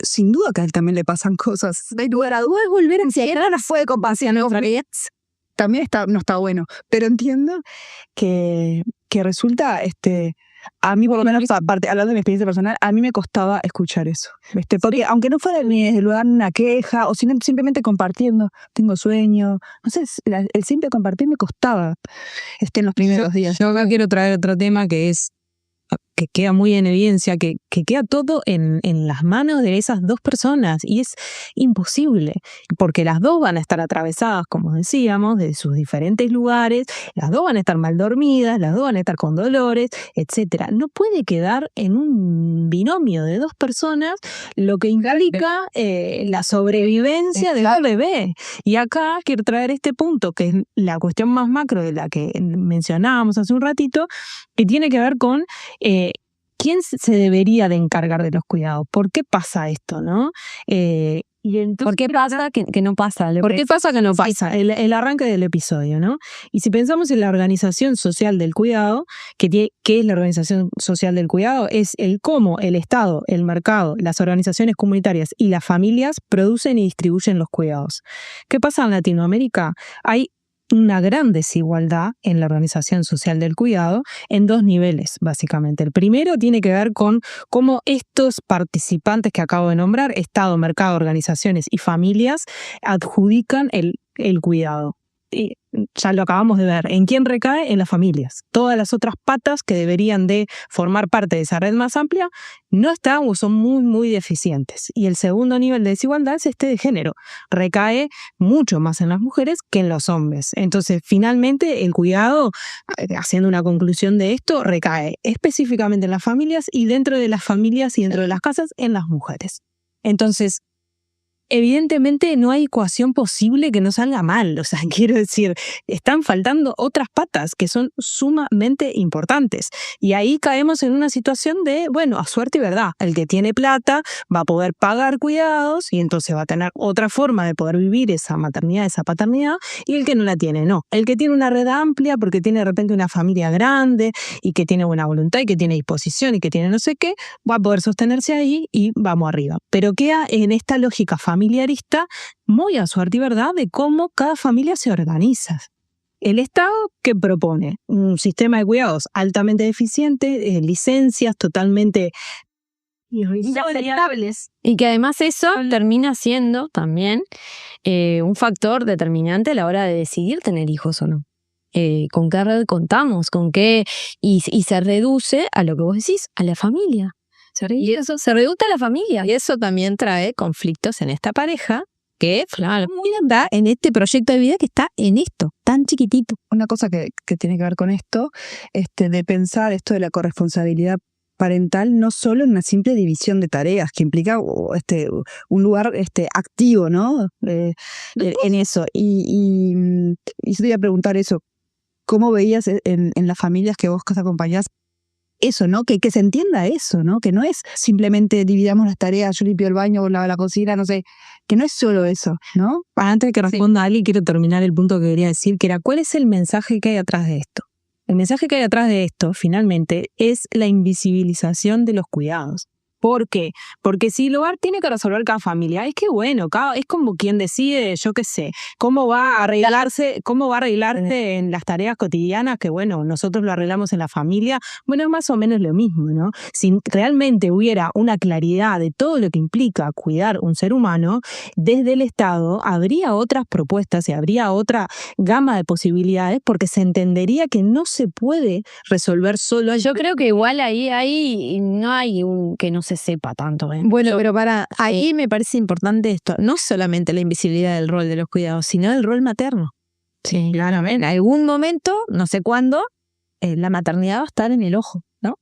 sin duda que a él también le pasan cosas. No hay lugar a dudas, volver a encierrar la fue de compasión, ¿no? También no está bueno, pero entiendo que resulta, a mí por lo menos, aparte, hablando de mi experiencia personal, a mí me costaba escuchar eso, porque aunque no fuera ni desde el lugar una queja, o simplemente compartiendo, tengo sueño, no sé, el simple compartir me costaba en los primeros días. Yo acá quiero traer otro tema que queda muy en evidencia, que queda todo en las manos de esas dos personas y es imposible, porque las dos van a estar atravesadas, como decíamos, de sus diferentes lugares, las dos van a estar mal dormidas, las dos van a estar con dolores, etcétera. No puede quedar en un binomio de dos personas lo que implica la sobrevivencia del bebé. Y acá quiero traer este punto, que es la cuestión más macro de la que mencionábamos hace un ratito, que tiene que ver con ¿quién se debería de encargar de los cuidados? ¿Por qué pasa esto, no? Y entonces, ¿por qué pasa que no pasa? ¿Por qué pasa que no pasa? El arranque del episodio, ¿no? Y si pensamos en la organización social del cuidado, ¿qué es la organización social del cuidado? Es el cómo el Estado, el mercado, las organizaciones comunitarias y las familias producen y distribuyen los cuidados. ¿Qué pasa en Latinoamérica? Hay una gran desigualdad en la organización social del cuidado en 2 niveles, básicamente. El primero tiene que ver con cómo estos participantes que acabo de nombrar, Estado, mercado, organizaciones y familias, adjudican el cuidado. Y ya lo acabamos de ver. ¿En quién recae? En las familias. Todas las otras patas que deberían de formar parte de esa red más amplia no están o son muy, muy deficientes. Y el segundo nivel de desigualdad es de género. Recae mucho más en las mujeres que en los hombres. Entonces, finalmente, el cuidado, haciendo una conclusión de esto, recae específicamente en las familias y dentro de las familias y dentro de las casas en las mujeres. Entonces, evidentemente no hay ecuación posible que no salga mal. O sea, quiero decir, están faltando otras patas que son sumamente importantes. Y ahí caemos en una situación de, bueno, a suerte y verdad. El que tiene plata va a poder pagar cuidados y entonces va a tener otra forma de poder vivir esa maternidad, esa paternidad, y el que no la tiene, no. El que tiene una red amplia porque tiene de repente una familia grande y que tiene buena voluntad y que tiene disposición y que tiene no sé qué, va a poder sostenerse ahí y vamos arriba. Pero queda en esta lógica familiarista, muy a suerte y verdad, de cómo cada familia se organiza. El Estado, ¿qué propone? Un sistema de cuidados altamente deficiente, licencias totalmente inaceptables. Y que además eso termina siendo también un factor determinante a la hora de decidir tener hijos o no. ¿Con qué red contamos? ¿Con qué? Y se reduce a lo que vos decís, a la familia. Y eso se reduce a la familia. Y eso también trae conflictos en esta pareja que da en este proyecto de vida que está en esto, tan chiquitito. Una cosa que tiene que ver con esto, de pensar esto de la corresponsabilidad parental no solo en una simple división de tareas, que implica un lugar activo, ¿no? En eso. Y yo te iba a preguntar eso, ¿cómo veías en las familias que vos acompañás eso, ¿no? Que se entienda eso, ¿no? Que no es simplemente dividamos las tareas, yo limpio el baño, vos lavas la cocina, no sé, que no es solo eso, ¿no? Antes de que responda Ali, quiero terminar el punto que quería decir, que era ¿cuál es el mensaje que hay atrás de esto? El mensaje que hay atrás de esto, finalmente, es la invisibilización de los cuidados. ¿Por qué? Porque si el hogar tiene que resolver cada familia, es que bueno, es como quien decide, yo qué sé, cómo va a arreglarse en las tareas cotidianas, que bueno, nosotros lo arreglamos en la familia, bueno, es más o menos lo mismo, ¿no? Si realmente hubiera una claridad de todo lo que implica cuidar un ser humano, desde el Estado habría otras propuestas y habría otra gama de posibilidades, porque se entendería que no se puede resolver solo. Yo creo que igual ahí no hay un que no se sepa tanto. Bueno, pero ahí me parece importante esto, no solamente la invisibilidad del rol de los cuidados, sino del rol materno. Sí, claramente. En algún momento, no sé cuándo, la maternidad va a estar en el ojo, ¿no?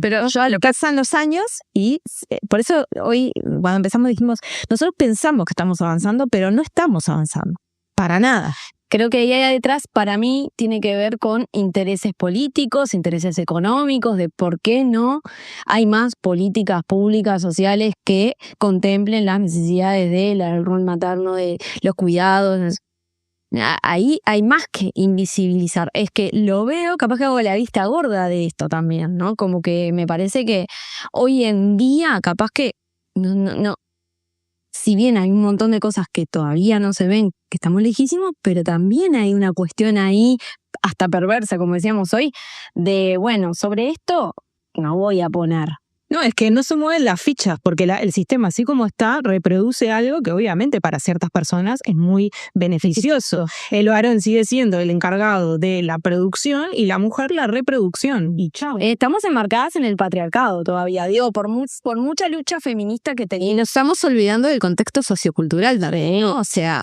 Pero lo que pasan los años y por eso hoy, cuando empezamos dijimos, nosotros pensamos que estamos avanzando, pero no estamos avanzando, para nada. Creo que ahí detrás, para mí, tiene que ver con intereses políticos, intereses económicos, de por qué no hay más políticas públicas, sociales, que contemplen las necesidades del rol materno, de los cuidados. Ahí hay más que invisibilizar. Es que lo veo, capaz que hago la vista gorda de esto también, ¿no? Como que me parece que hoy en día, capaz que no. Si bien hay un montón de cosas que todavía no se ven, que estamos lejísimos, pero también hay una cuestión ahí, hasta perversa, como decíamos hoy, de, bueno, sobre esto no voy a poner. No, es que no se mueven las fichas, porque el sistema así como está reproduce algo que obviamente para ciertas personas es muy beneficioso. El varón sigue siendo el encargado de la producción y la mujer la reproducción. Y chao. Estamos enmarcadas en el patriarcado todavía, digo, por mucha lucha feminista que tenemos. Y nos estamos olvidando del contexto sociocultural también, ¿no? O sea,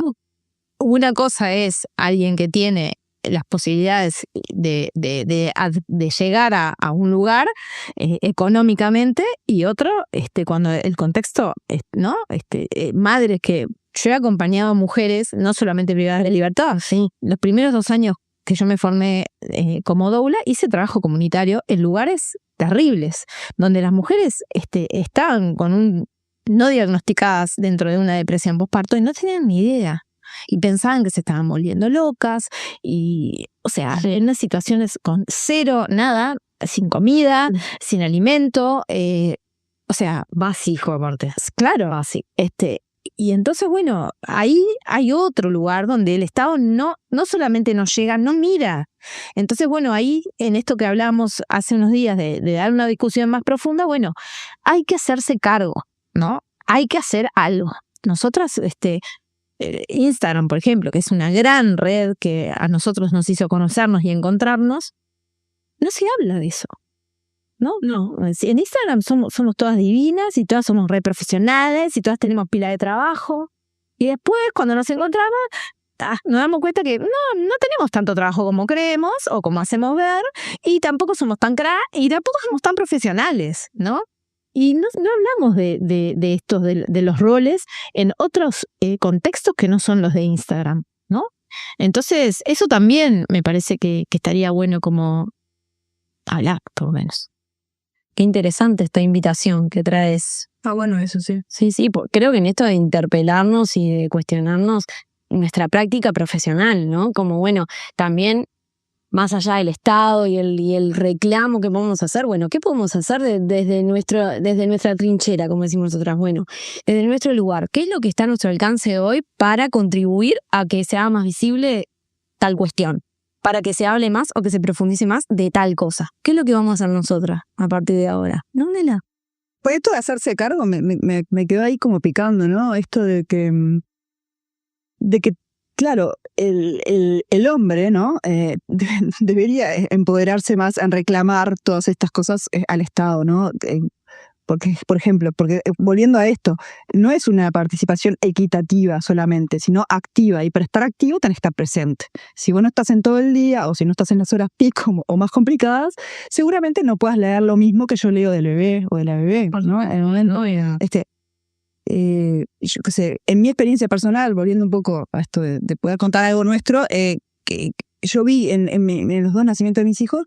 una cosa es alguien que tiene las posibilidades de llegar a un lugar económicamente, y otro cuando el contexto, ¿no? Madres que yo he acompañado a mujeres no solamente privadas de libertad, sí, los primeros 2 años que yo me formé como doula, hice trabajo comunitario en lugares terribles, donde las mujeres estaban no diagnosticadas dentro de una depresión postparto y no tenían ni idea. Y pensaban que se estaban volviendo locas, y, o sea, en unas situaciones con cero, nada, sin comida, sin alimento, o sea, básico aparte. Claro, básico. Y entonces, bueno, ahí hay otro lugar donde el Estado no solamente no llega, no mira. Entonces, bueno, ahí en esto que hablamos hace unos días de dar una discusión más profunda, bueno, hay que hacerse cargo, ¿no? Hay que hacer algo. Nosotras, Instagram, por ejemplo, que es una gran red que a nosotros nos hizo conocernos y encontrarnos, no se habla de eso. No. En Instagram somos todas divinas y todas somos re profesionales y todas tenemos pila de trabajo. Y después, cuando nos encontramos, nos damos cuenta que no tenemos tanto trabajo como creemos o como hacemos ver, y tampoco somos tan crack y tampoco somos tan profesionales, ¿no? Y no hablamos de estos, de los roles en otros contextos que no son los de Instagram, ¿no? Entonces, eso también me parece que estaría bueno como hablar, por lo menos. Qué interesante esta invitación que traes. Bueno, eso sí. Sí, creo que en esto de interpelarnos y de cuestionarnos nuestra práctica profesional, ¿no? Como, bueno, también más allá del Estado y el reclamo que podemos hacer, bueno, ¿qué podemos hacer desde nuestra trinchera, como decimos nosotras? Bueno, desde nuestro lugar, ¿qué es lo que está a nuestro alcance hoy para contribuir a que se haga más visible tal cuestión? Para que se hable más o que se profundice más de tal cosa. ¿Qué es lo que vamos a hacer nosotras a partir de ahora? ¿No, Nela? Pues esto de hacerse cargo me quedó ahí como picando, ¿no? Esto de que claro, el hombre, ¿no? Debería empoderarse más en reclamar todas estas cosas al Estado, ¿no? Porque, por ejemplo, volviendo a esto, no es una participación equitativa solamente, sino activa. Y para estar activo tenés que estar presente. Si vos no estás en todo el día o si no estás en las horas pico o más complicadas, seguramente no puedas leer lo mismo que yo leo del bebé o de la bebé, ¿no? En el momento, yo qué sé, en mi experiencia personal, volviendo un poco a esto de poder contar algo nuestro, que yo vi en los dos nacimientos de mis hijos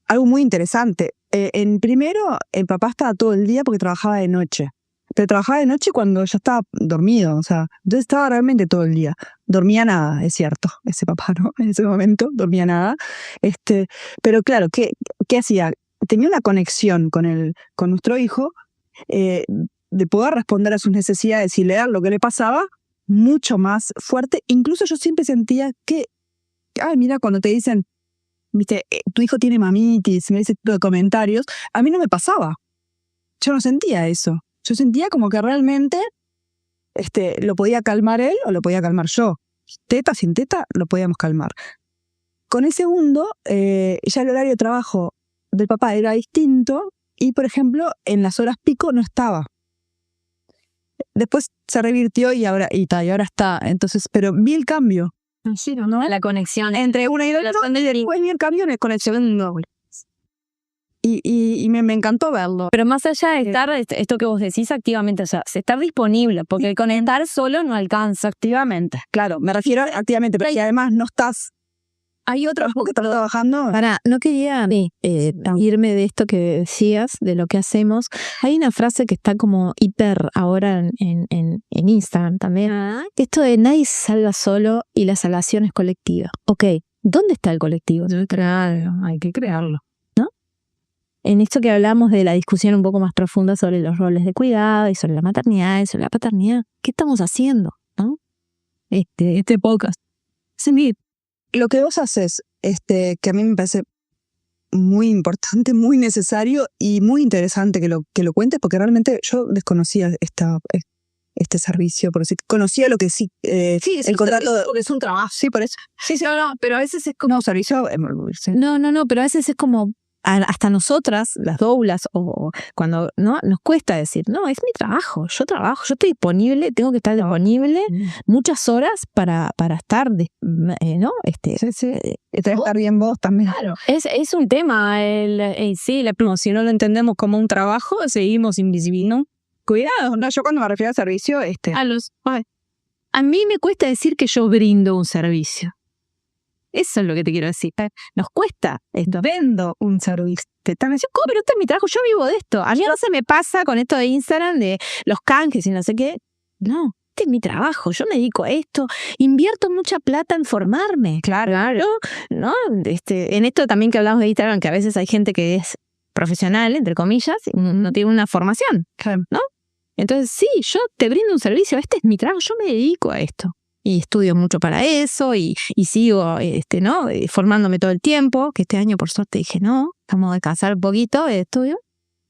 algo muy interesante. En primero, el papá estaba todo el día porque trabajaba de noche. Pero trabajaba de noche cuando ya estaba dormido, o sea, entonces estaba realmente todo el día. Dormía nada, es cierto, ese papá, ¿no? En ese momento, dormía nada. Pero claro, ¿qué hacía? Tenía una conexión con nuestro hijo, de poder responder a sus necesidades y leer lo que le pasaba, mucho más fuerte. Incluso yo siempre sentía que, mira, cuando te dicen, viste, tu hijo tiene mamitis, me dice tipo de comentarios, a mí no me pasaba. Yo no sentía eso. Yo sentía como que realmente lo podía calmar él o lo podía calmar yo. Teta, sin teta, lo podíamos calmar. Con el segundo, ya el horario de trabajo del papá era distinto y, por ejemplo, en las horas pico no estaba. Después se revirtió y ahora está. Entonces, pero vi el cambio. Sí, ¿no? La conexión entre una y la otra. Después vi el cambio en la conexión doble. Y me encantó verlo. Pero más allá de estar, esto que vos decís activamente, o sea, estar disponible, porque el conectar solo no alcanza. Activamente, claro, me refiero activamente, pero si además no estás, hay otros que están trabajando. No quería irme de esto que decías, de lo que hacemos. Hay una frase que está como hiper ahora en Instagram también. Esto de nadie se salva solo y la salvación es colectiva. Ok, ¿dónde está el colectivo? Claro, hay que crearlo. En esto que hablamos de la discusión un poco más profunda sobre los roles de cuidado y sobre la maternidad y sobre la paternidad, ¿qué estamos haciendo? ¿No? Este podcast. Sí, lo que vos haces, que a mí me parece muy importante, muy necesario y muy interesante que lo cuentes, porque realmente yo desconocía este servicio, por decir, conocía lo que sí, el contrato, porque es un trabajo. Sí, por eso. Sí, no, pero a veces es como... No, servicio... No, pero a veces es como... Hasta nosotras, las doulas, o cuando no nos cuesta decir, no, es mi trabajo, yo estoy disponible, tengo que estar disponible muchas horas para estar, ¿no? Estar bien vos también. Claro. Es un tema, si no lo entendemos como un trabajo, seguimos invisibles. Cuidado, no, yo cuando me refiero a servicio, a mí me cuesta decir que yo brindo un servicio. Eso es lo que te quiero decir. Nos cuesta esto. Vendo un servicio. Pero este es mi trabajo, yo vivo de esto. A mí no se me pasa con esto de Instagram, de los canjes y no sé qué. No, este es mi trabajo, yo me dedico a esto. Invierto mucha plata en formarme. Claro. ¿No? En esto también que hablamos de Instagram, que a veces hay gente que es profesional, entre comillas, y no tiene una formación, ¿no? Entonces, sí, yo te brindo un servicio, este es mi trabajo, yo me dedico a esto. Y estudio mucho para eso y sigo ¿no? Formándome todo el tiempo, que este año por suerte dije, no, vamos a descansar un poquito de estudio.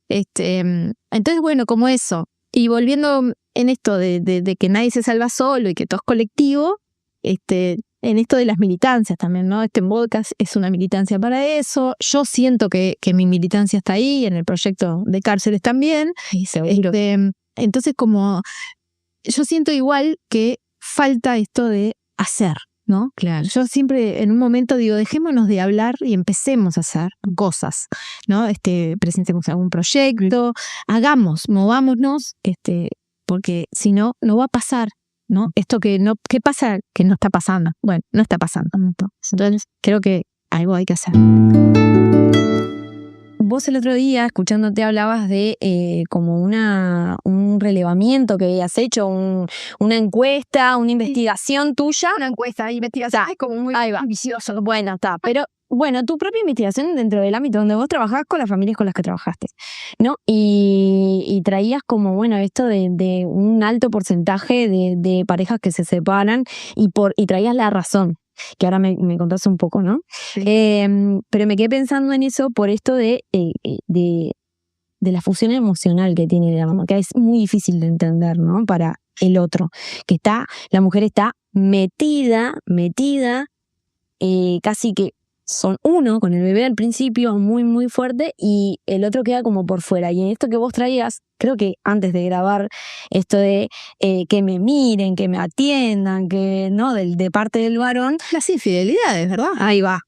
Entonces, bueno, como eso. Y volviendo en esto de que nadie se salva solo y que todo es colectivo, en esto de las militancias también, ¿no? Este podcast es una militancia para eso. Yo siento que mi militancia está ahí, en el proyecto de cárceles también. Entonces, como yo siento igual que falta esto de hacer, ¿no? Claro. Yo siempre en un momento digo, dejémonos de hablar y empecemos a hacer cosas, ¿no? Presentemos algún proyecto, movámonos, porque si no, no va a pasar, ¿no? Esto ¿qué pasa? Que no está pasando. Bueno, no está pasando. Entonces, creo que algo hay que hacer. Vos el otro día, escuchándote, hablabas de como un relevamiento que habías hecho, una encuesta, una investigación tuya. Una encuesta, investigación, es como muy ambicioso. Bueno, está. Pero, bueno, tu propia investigación dentro del ámbito donde vos trabajás con las familias con las que trabajaste, ¿no? Y traías como, bueno, esto de un alto porcentaje de parejas que se separan y traías la razón, que ahora me contaste un poco, ¿no? Sí. Pero me quedé pensando en eso por esto de la fusión emocional que tiene la mamá, que es muy difícil de entender, ¿no? Para el otro, que la mujer está metida, casi que son uno con el bebé al principio, muy, muy fuerte, y el otro queda como por fuera. Y en esto que vos traías, creo que antes de grabar, esto de que me miren, que me atiendan, que no, de parte del varón. Las infidelidades, ¿verdad? Ahí va.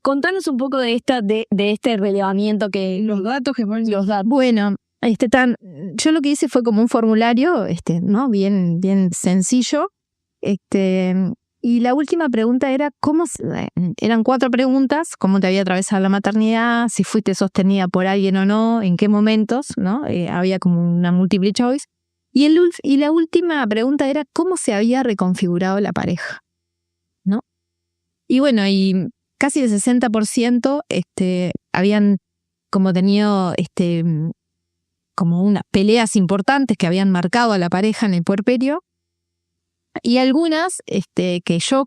Contanos un poco de este relevamiento que... Los datos que ponen. Los datos. Bueno, yo lo que hice fue como un formulario, ¿no? Bien, bien sencillo. Y la última pregunta era eran 4 preguntas: cómo te había atravesado la maternidad, si fuiste sostenida por alguien o no, en qué momentos, ¿no? Había como una multiple choice. Y la última pregunta era cómo se había reconfigurado la pareja, ¿no? Y bueno, y casi el 60% habían como tenido como unas peleas importantes que habían marcado a la pareja en el puerperio. Y algunas que yo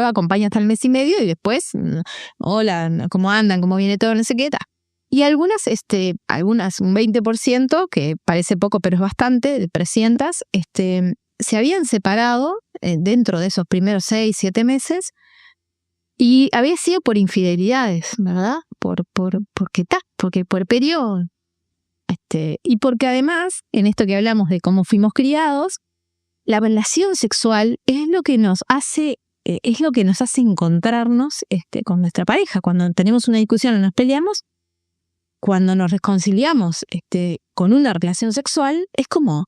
acompaño hasta el mes y medio y después, hola, ¿cómo andan? ¿Cómo viene todo? No sé qué tal. Y algunas, un 20%, que parece poco pero es bastante, de 300, se habían separado dentro de esos primeros 6, 7 meses y había sido por infidelidades, ¿verdad? Porque el puerperio, y porque además, en esto que hablamos de cómo fuimos criados, la relación sexual es lo que nos hace encontrarnos con nuestra pareja. Cuando tenemos una discusión o nos peleamos, cuando nos reconciliamos con una relación sexual, es como,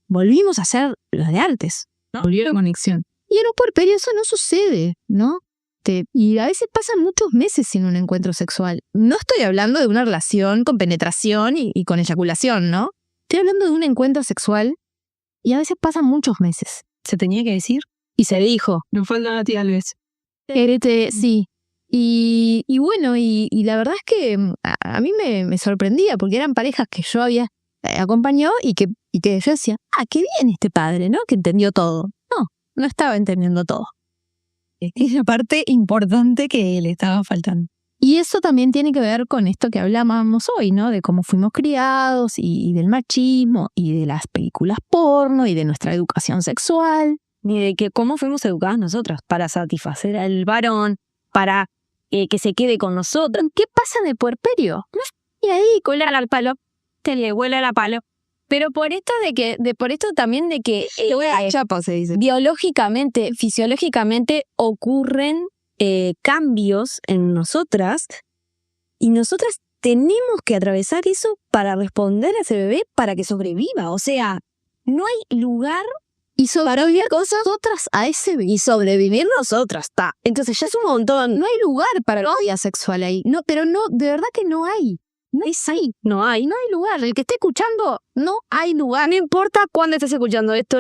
volvimos a ser los de antes, ¿no? Volvió la conexión. Y en un puerperio eso no sucede, ¿no? Y a veces pasan muchos meses sin un encuentro sexual. No estoy hablando de una relación con penetración y con eyaculación, ¿no? Estoy hablando de un encuentro sexual. Y a veces pasan muchos meses. ¿Se tenía que decir? Y se dijo. Nos falta a ti, tal vez. Sí. Y bueno, y la verdad es que a mí me sorprendía, porque eran parejas que yo había acompañado y que yo decía, qué bien este padre, ¿no? Que entendió todo. No estaba entendiendo todo. Es la parte importante que le estaba faltando. Y eso también tiene que ver con esto que hablábamos hoy, ¿no? De cómo fuimos criados y del machismo y de las películas porno y de nuestra educación sexual. Ni de cómo fuimos educadas nosotras para satisfacer al varón, para que se quede con nosotros. ¿Qué pasa en el puerperio? Y ahí, colar al palo, te le huele al palo. Pero por esto también de que Chapo se dice. biológicamente, fisiológicamente ocurren cambios en nosotras y nosotras tenemos que atravesar eso para responder a ese bebé para que sobreviva. O sea, no hay lugar y sobrevivir nosotras a ese bebé. Y sobrevivir nosotras, Entonces ya es un montón. No hay lugar para la vida sexual ahí. No, pero no, de verdad que no hay. No hay lugar. El que esté escuchando, no hay lugar. No importa cuándo estés escuchando esto.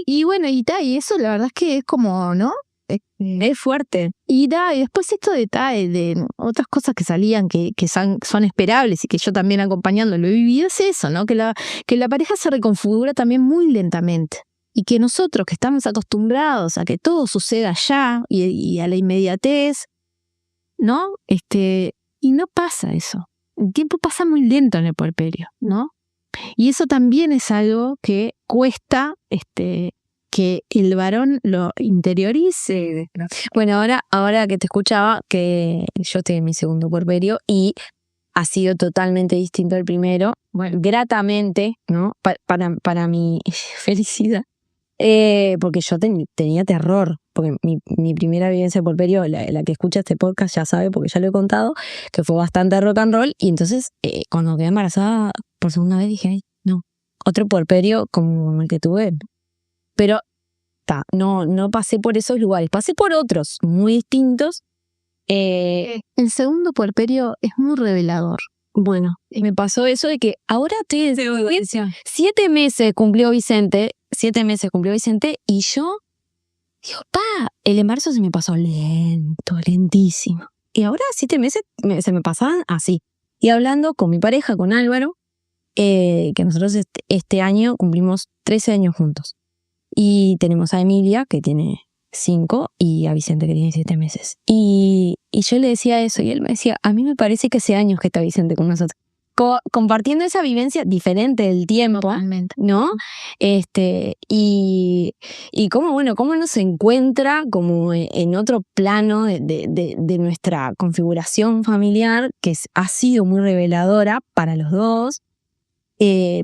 Y bueno, y eso la verdad es que es como, ¿no? Es fuerte. Y después esto de otras cosas que salían que son esperables y que yo también acompañando lo he vivido, es eso, ¿no? Que la pareja se reconfigura también muy lentamente. Y que nosotros que estamos acostumbrados a que todo suceda ya y a la inmediatez, ¿no? Y no pasa eso. El tiempo pasa muy lento en el puerperio, ¿no? Y eso también es algo que cuesta que el varón lo interiorice. Bueno, ahora que te escuchaba, que yo estoy en mi segundo puerperio y ha sido totalmente distinto al primero, bueno, gratamente, ¿no? Para mi felicidad. Porque yo tenía terror, porque mi primera vivencia de puerperio, la que escucha este podcast ya sabe, porque ya lo he contado, que fue bastante rock and roll, y entonces cuando quedé embarazada por segunda vez dije, ay, no, otro puerperio como el que tuve. Pero no pasé por esos lugares, pasé por otros muy distintos. El segundo puerperio es muy revelador. Bueno, me pasó eso de que ahora 7 meses cumplió Vicente, y yo digo, el embarazo se me pasó lentísimo. Y ahora 7 meses se me pasaban así. Y hablando con mi pareja, con Álvaro, que nosotros este año cumplimos 13 años juntos. Y tenemos a Emilia, que tiene 5, y a Vicente, que tiene 7 meses. Y yo le decía eso, y él me decía, a mí me parece que hace años que está Vicente con nosotros. Compartiendo esa vivencia diferente del tiempo, Totalmente. ¿no? Y cómo uno se encuentra como en otro plano de nuestra configuración familiar, que ha sido muy reveladora para los dos.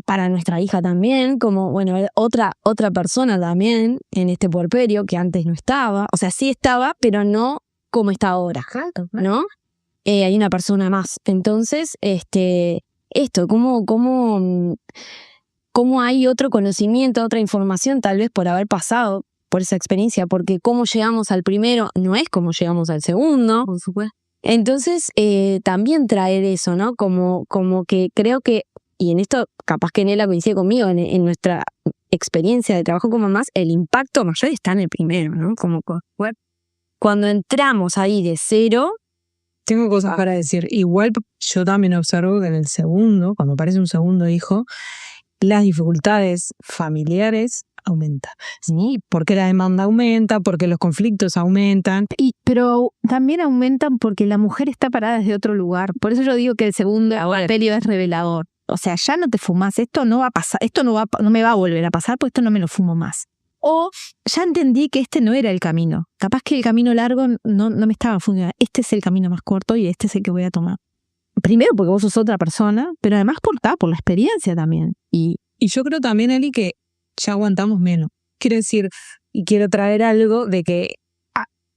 Para nuestra hija también, como otra persona también en este puerperio que antes no estaba, o sea, sí estaba, pero no como está ahora, ¿no? Hay una persona más. Entonces, cómo hay otro conocimiento, otra información, tal vez por haber pasado por esa experiencia, porque cómo llegamos al primero no es como llegamos al segundo. Por supuesto. Entonces, también traer eso, ¿no? Como que creo que, y en esto capaz que Nela coincide conmigo, en nuestra experiencia de trabajo con mamás, el impacto mayor está en el primero, ¿no? Como cuando entramos ahí de cero. Tengo cosas para decir. Igual yo también observo que en el segundo, cuando aparece un segundo hijo, las dificultades familiares aumentan. Sí, Porque la demanda aumenta, porque los conflictos aumentan. Pero también aumentan porque la mujer está parada desde otro lugar. Por eso yo digo que el segundo puerperio es revelador. O sea, ya no te fumas, esto no va a pasar, no me va a volver a pasar, pues esto no me lo fumo más. O ya entendí que este no era el camino. Capaz que el camino largo no me estaba funcionando. Este es el camino más corto y este es el que voy a tomar. Primero porque vos sos otra persona, pero además por la experiencia también. Y yo creo también, Eli, que ya aguantamos menos. Quiero decir, y quiero traer algo de que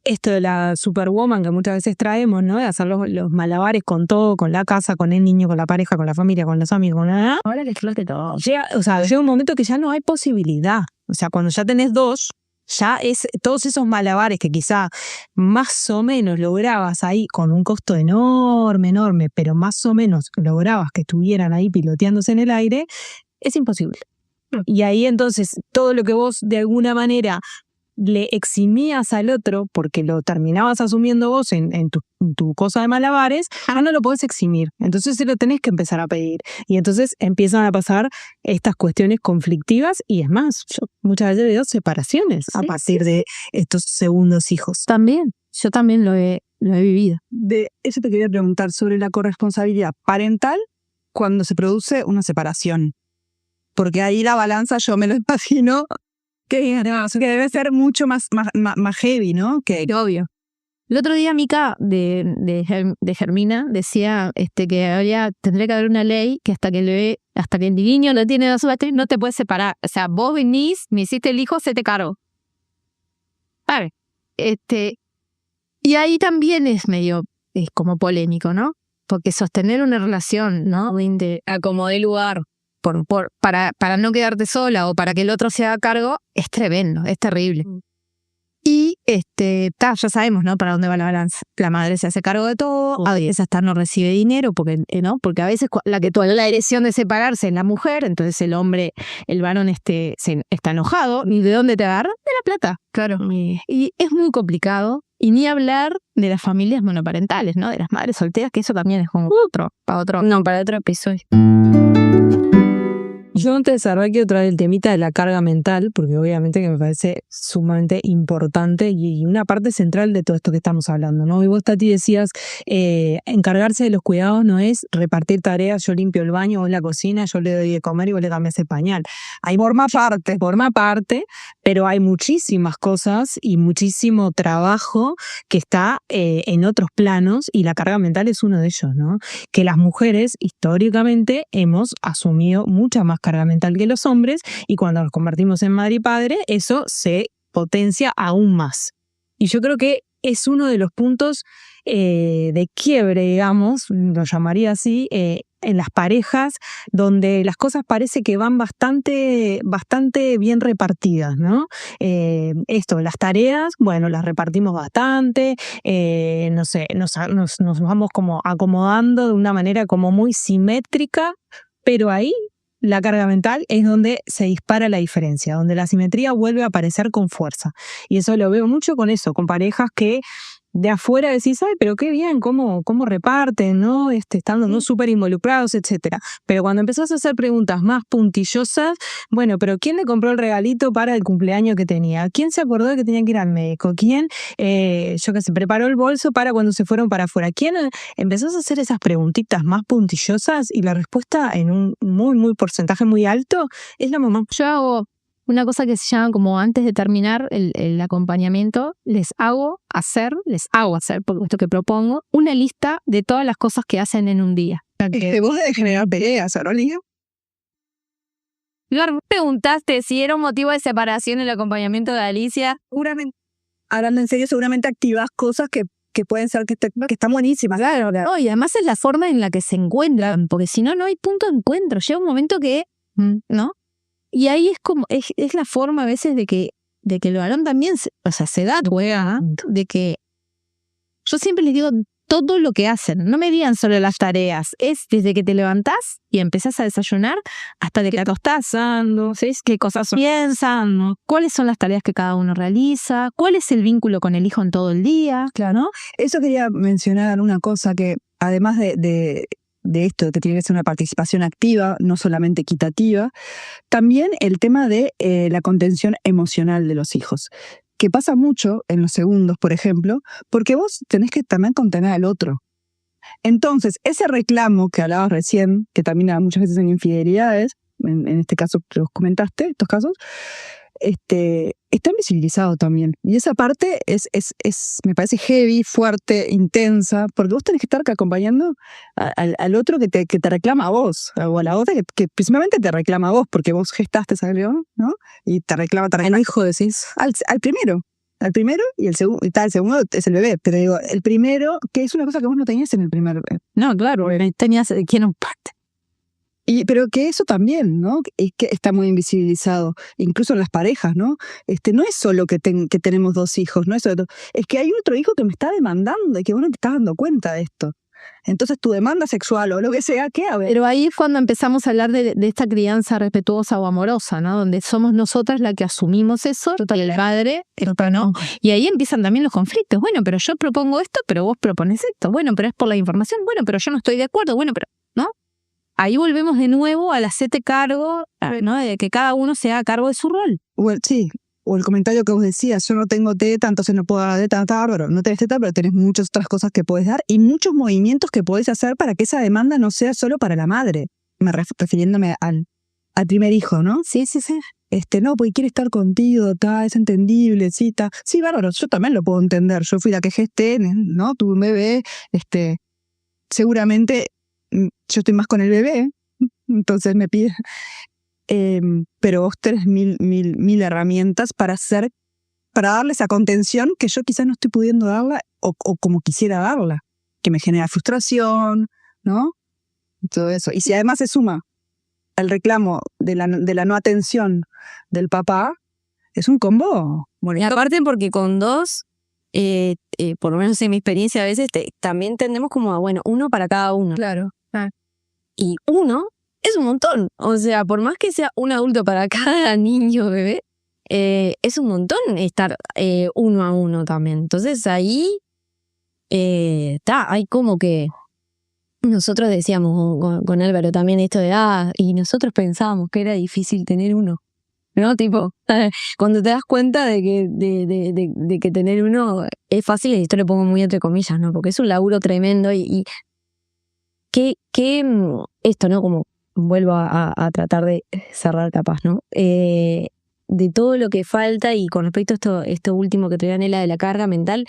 esto de la superwoman que muchas veces traemos, ¿no? De hacer los malabares con todo, con la casa, con el niño, con la pareja, con la familia, con los amigos, con nada. Ahora que explote todo. Llega un momento que ya no hay posibilidad. O sea, cuando ya tenés 2, ya es todos esos malabares que quizá más o menos lograbas ahí con un costo enorme, pero más o menos lograbas que estuvieran ahí piloteándose en el aire, es imposible. Y ahí entonces todo lo que vos de alguna manera le eximías al otro porque lo terminabas asumiendo vos en tu cosa de malabares, ahora no lo podés eximir. Entonces se lo tenés que empezar a pedir. Y entonces empiezan a pasar estas cuestiones conflictivas y es más, yo muchas veces veo separaciones a partir de estos segundos hijos. También, yo también lo he vivido. De eso te quería preguntar sobre la corresponsabilidad parental cuando se produce una separación. Porque ahí la balanza, yo me lo imagino, que debe ser mucho más heavy, ¿no? Obvio. El otro día Mica de Germina decía que tendría que haber una ley que hasta que el niño no tiene 2 años no te puedes separar. O sea, vos venís, me hiciste el hijo, se te cargó. Vale. Y ahí también es como polémico, ¿no? Porque sostener una relación, ¿no? acomodé lugar. Para no quedarte sola o para que el otro se haga cargo, es tremendo, es terrible. Y ya sabemos, ¿no? Para dónde va la balanza. La madre se hace cargo de todo, a veces hasta no recibe dinero, porque, ¿no? Porque a veces la que toma la decisión de separarse es la mujer, entonces el hombre, el varón está enojado. ¿Y de dónde te agarra? De la plata. Claro. Y es muy complicado. Y ni hablar de las familias monoparentales, ¿no? De las madres solteras, que eso también es como para otro episodio. Yo antes de cerrar quiero traer el temita de la carga mental, porque obviamente que me parece sumamente importante y una parte central de todo esto que estamos hablando, ¿no? Y vos, Tati, decías, encargarse de los cuidados no es repartir tareas, yo limpio el baño, vos la cocina, yo le doy de comer y vos le cambias el pañal. Forma parte, pero hay muchísimas cosas y muchísimo trabajo que está en otros planos, y la carga mental es uno de ellos, ¿no? Que las mujeres históricamente hemos asumido mucha más carga mental que los hombres, y cuando nos convertimos en madre y padre, eso se potencia aún más. Y yo creo que es uno de los puntos de quiebre, digamos, lo llamaría así, en las parejas, donde las cosas parece que van bastante bien repartidas, ¿no? Las tareas, bueno, las repartimos bastante, no sé, nos vamos como acomodando de una manera como muy simétrica, pero ahí la carga mental es donde se dispara la diferencia, donde la simetría vuelve a aparecer con fuerza. Y eso lo veo mucho con parejas que de afuera decís, ay, pero qué bien, cómo reparten, ¿no? Estando no súper involucrados, etcétera. Pero cuando empezás a hacer preguntas más puntillosas, bueno, pero ¿quién le compró el regalito para el cumpleaños que tenía? ¿Quién se acordó de que tenía que ir al médico? ¿Quién, preparó el bolso para cuando se fueron para afuera? ¿Quién? Empezás a hacer esas preguntitas más puntillosas y la respuesta en un muy porcentaje muy alto es la mamá. Yo hago una cosa que se llama, como antes de terminar el acompañamiento, les hago hacer, porque esto que propongo, una lista de todas las cosas que hacen en un día. Vos debes generar peleas, ¿no, Liga? Flor, preguntaste si era un motivo de separación el acompañamiento de Alicia. Seguramente, hablando en serio, seguramente activas cosas que pueden ser que están buenísimas. Claro. No, y además es la forma en la que se encuentran, porque si no, no hay punto de encuentro. Llega un momento que, ¿no? Y ahí es como, es la forma a veces de que el varón también, se da cuenta de que yo siempre les digo todo lo que hacen, no me digan solo las tareas, es desde que te levantás y empezás a desayunar hasta de que te acostás, ¿sabes qué cosas piensan? ¿No? ¿Cuáles son las tareas que cada uno realiza? ¿Cuál es el vínculo con el hijo en todo el día? Claro, ¿no? Eso quería mencionar una cosa que, además de esto, que tiene que ser una participación activa, no solamente equitativa, también el tema de la contención emocional de los hijos, que pasa mucho en los segundos, por ejemplo, porque vos tenés que también contener al otro. Entonces, ese reclamo que hablabas recién, que termina muchas veces en infidelidades, en este caso los comentaste, estos casos, está invisibilizado también. Y esa parte me parece heavy, fuerte, intensa, porque vos tenés que estar acompañando al otro que te reclama a vos, o a la otra que principalmente te reclama a vos, porque vos gestaste ese león, ¿no? Y te reclama. ¿El hijo decís? Al primero y el segundo es el bebé, pero digo, el primero, que es una cosa que vos no tenías en el primer bebé. No, claro, tenías quien un parte. Pero que eso también, ¿no? Es que está muy invisibilizado, incluso en las parejas, ¿no? No es solo que tenemos dos hijos, no es solo, es que hay otro hijo que me está demandando y que vos no te estás dando cuenta de esto. Entonces tu demanda sexual o lo que sea, ¿qué? A ver. Pero ahí es cuando empezamos a hablar de esta crianza respetuosa o amorosa, ¿no? Donde somos nosotras las que asumimos eso y el padre, ¿no? Y ahí empiezan también los conflictos. Bueno, pero yo propongo esto, pero vos propones esto. Bueno, pero es por la información. Bueno, pero yo no estoy de acuerdo. Bueno, pero, ¿no? Ahí volvemos de nuevo al hacerte cargo, ¿no? De que cada uno se haga cargo de su rol. Well, sí. O el comentario que vos decías, yo no tengo teta, entonces no puedo dar teta, pero no tenés teta, pero tenés muchas otras cosas que podés dar y muchos movimientos que podés hacer para que esa demanda no sea solo para la madre. Refiriéndome al primer hijo, ¿no? Sí. No, porque quiere estar contigo, es entendible, sí, Sí, bárbaro, yo también lo puedo entender. Yo fui la que gesté, ¿no? Tuve un bebé, seguramente yo estoy más con el bebé, entonces me pide... pero vos tenés mil herramientas para darle esa contención que yo quizás no estoy pudiendo darla o como quisiera darla, que me genera frustración, ¿no? Todo eso. Y si además se suma el reclamo de la no atención del papá, es un combo Bueno, y aparte porque con dos, por lo menos en mi experiencia a veces, también tendemos como a, bueno, uno para cada uno. Claro. Y uno es un montón. O sea, por más que sea un adulto para cada niño, bebé, es un montón estar uno a uno también. Entonces ahí hay como que nosotros decíamos con Álvaro también esto de, y nosotros pensábamos que era difícil tener uno, ¿no? Tipo, cuando te das cuenta de que tener uno es fácil, y esto lo pongo muy entre comillas, ¿no? Porque es un laburo tremendo y que esto, ¿no? Como vuelvo a tratar de cerrar capaz, ¿no? De todo lo que falta y con respecto a esto último que te da Nela de la carga mental,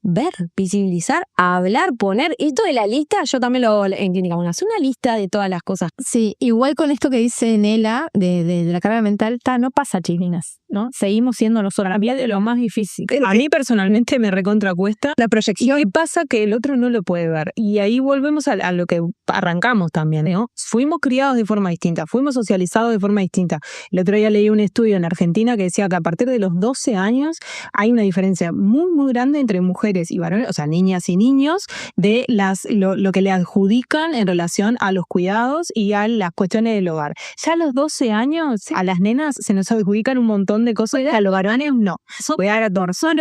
ver, visibilizar, hablar, poner esto de la lista, yo también lo entiendo, hacer una lista de todas las cosas. Sí, igual con esto que dice Nela de la carga mental, no pasa, chilinas, ¿no? Seguimos siendo nosotros. Para mí es de lo más difícil. A mí personalmente me recontracuesta La proyección. y pasa que el otro no lo puede ver. Y ahí volvemos a lo que arrancamos también, ¿no? Fuimos criados de forma distinta, fuimos socializados de forma distinta. El otro día leí un estudio en Argentina que decía que a partir de los 12 años hay una diferencia muy, muy grande entre mujeres y varones, o sea, niñas y niños, de lo que le adjudican en relación a los cuidados y a las cuestiones del hogar. Ya a los 12 años, a las nenas se nos adjudican un montón de cosas, a los varones no. Cuidar a todos. Son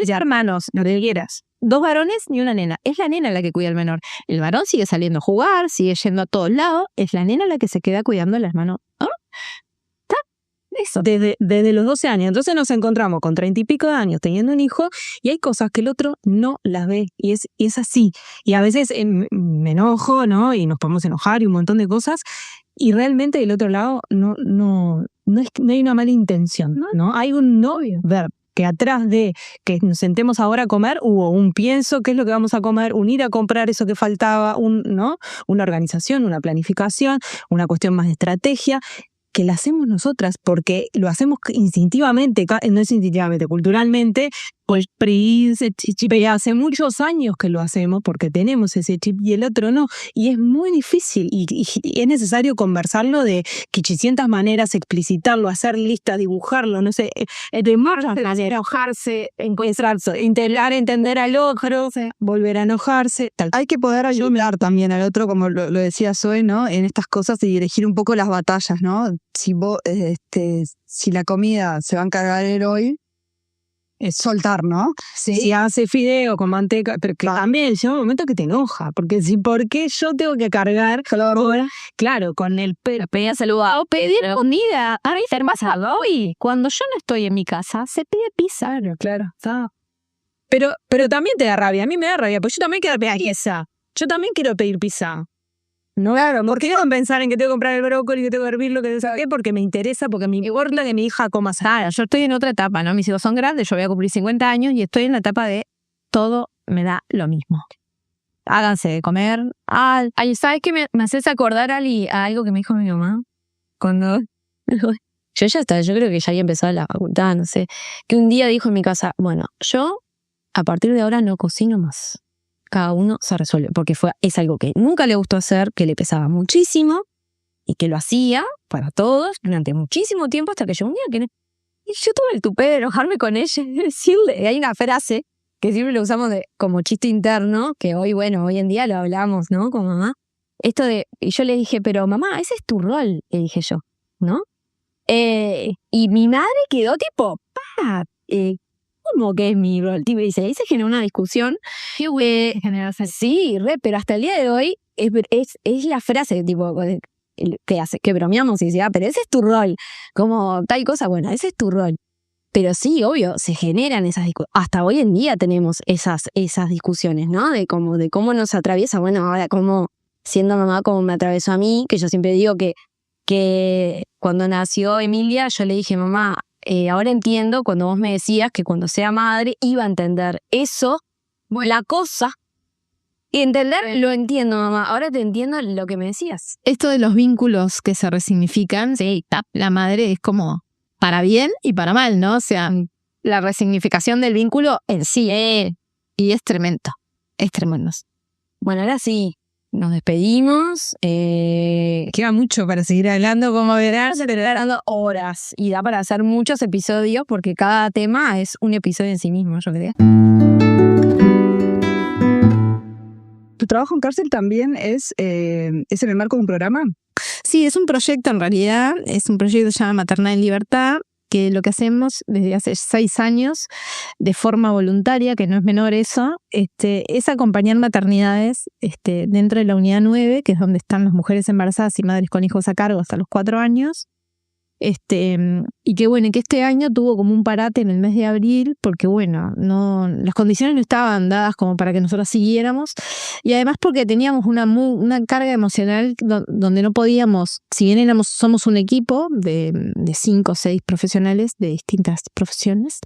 hermanos, lo que quieras. 2 varones ni una nena. Es la nena la que cuida al menor. El varón sigue saliendo a jugar, sigue yendo a todos lados. Es la nena la que se queda cuidando al hermano. ¿Oh? ¿Está? Eso. Desde los 12 años. Entonces nos encontramos con 30 y pico de años teniendo un hijo y hay cosas que el otro no las ve. Y es así. Y a veces me enojo, ¿no? Y nos podemos enojar y un montón de cosas. Y realmente del otro lado no hay una mala intención, ¿no? Hay un no ver. Que atrás de que nos sentemos ahora a comer hubo un pienso, qué es lo que vamos a comer, un ir a comprar eso que faltaba, ¿no? Una organización, una planificación, una cuestión más de estrategia, que la hacemos nosotras porque lo hacemos instintivamente, no es instintivamente, culturalmente, pues ese chip ya hace muchos años que lo hacemos porque tenemos ese chip y el otro no. Y es muy difícil y es necesario conversarlo de 800 maneras, explicitarlo, hacer listas, dibujarlo, no sé, enojarse, encontrarse, intentar entender al otro, volver a enojarse, tal. Hay que poder ayudar también al otro, como lo decía Zoe, ¿no? En estas cosas y dirigir un poco las batallas, ¿no? Si vos, si la comida se va a encargar él hoy, es soltar, ¿no? Sí. Si hace fideo con manteca, pero también llega un momento que te enoja, porque ¿por qué yo tengo que cargar ahora? Claro, con el pelo. Pedía saludado, pedir comida, ser pasado y cuando yo no estoy en mi casa, se pide pizza. Claro. Pero también te da rabia, a mí me da rabia, porque yo también quiero pedir pizza. Yo también quiero pedir pizza. No, claro, ¿por qué no pensar en que tengo que comprar el brócoli, que tengo que hervirlo, que tengo que porque me interesa, porque me importa que mi hija coma sano? Yo estoy en otra etapa, ¿no? Mis hijos son grandes, yo voy a cumplir 50 años y estoy en la etapa de todo me da lo mismo. Háganse de comer. Ay, ¿sabes qué me haces acordar, Ali, a algo que me dijo mi mamá? Cuando yo creo que ya había empezado la facultad, no sé, que un día dijo en mi casa, bueno, yo a partir de ahora no cocino más. Cada uno se resuelve, porque es algo que nunca le gustó hacer, que le pesaba muchísimo y que lo hacía para todos durante muchísimo tiempo hasta que llegó un día que y yo tuve el tupé de enojarme con ella y decirle, hay una frase que siempre lo usamos como chiste interno, que hoy en día lo hablamos, ¿no? Con mamá. Esto y yo le dije, pero mamá, ese es tu rol, le dije yo, ¿no? Y mi madre quedó tipo, ¿cómo que es mi rol? Tipo, dice, ahí se generó una discusión. Sí, pero hasta el día de hoy es la frase tipo que bromeamos y dice, pero ese es tu rol. Como tal cosa, bueno, ese es tu rol. Pero sí, obvio, se generan esas discusiones. Hasta hoy en día tenemos esas discusiones, ¿no? De cómo nos atraviesa. Bueno, ahora como siendo mamá, como me atravesó a mí, que yo siempre digo que cuando nació Emilia, yo le dije, mamá, ahora entiendo cuando vos me decías que cuando sea madre iba a entender eso, la cosa. Y entender, lo entiendo, mamá. Ahora te entiendo lo que me decías. Esto de los vínculos que se resignifican, sí, la madre es como para bien y para mal, ¿no? O sea, la resignificación del vínculo en sí, y es tremendo. Es tremendo. Bueno, ahora sí, nos despedimos. Queda mucho para seguir hablando, como verás. Hablando horas y da para hacer muchos episodios porque cada tema es un episodio en sí mismo, yo creo. ¿Tu trabajo en cárcel también es en el marco de un programa? Sí, es un proyecto en realidad, es un proyecto que se llama Maternal en Libertad, que lo que hacemos desde hace 6 años de forma voluntaria, que no es menor eso, es acompañar maternidades dentro de la unidad 9, que es donde están las mujeres embarazadas y madres con hijos a cargo hasta los 4 años. Y que bueno, que este año tuvo como un parate en el mes de abril, porque bueno, las condiciones no estaban dadas como para que nosotros siguiéramos, y además porque teníamos una carga emocional donde no podíamos, si bien somos un equipo de 5 o 6 profesionales de distintas profesiones,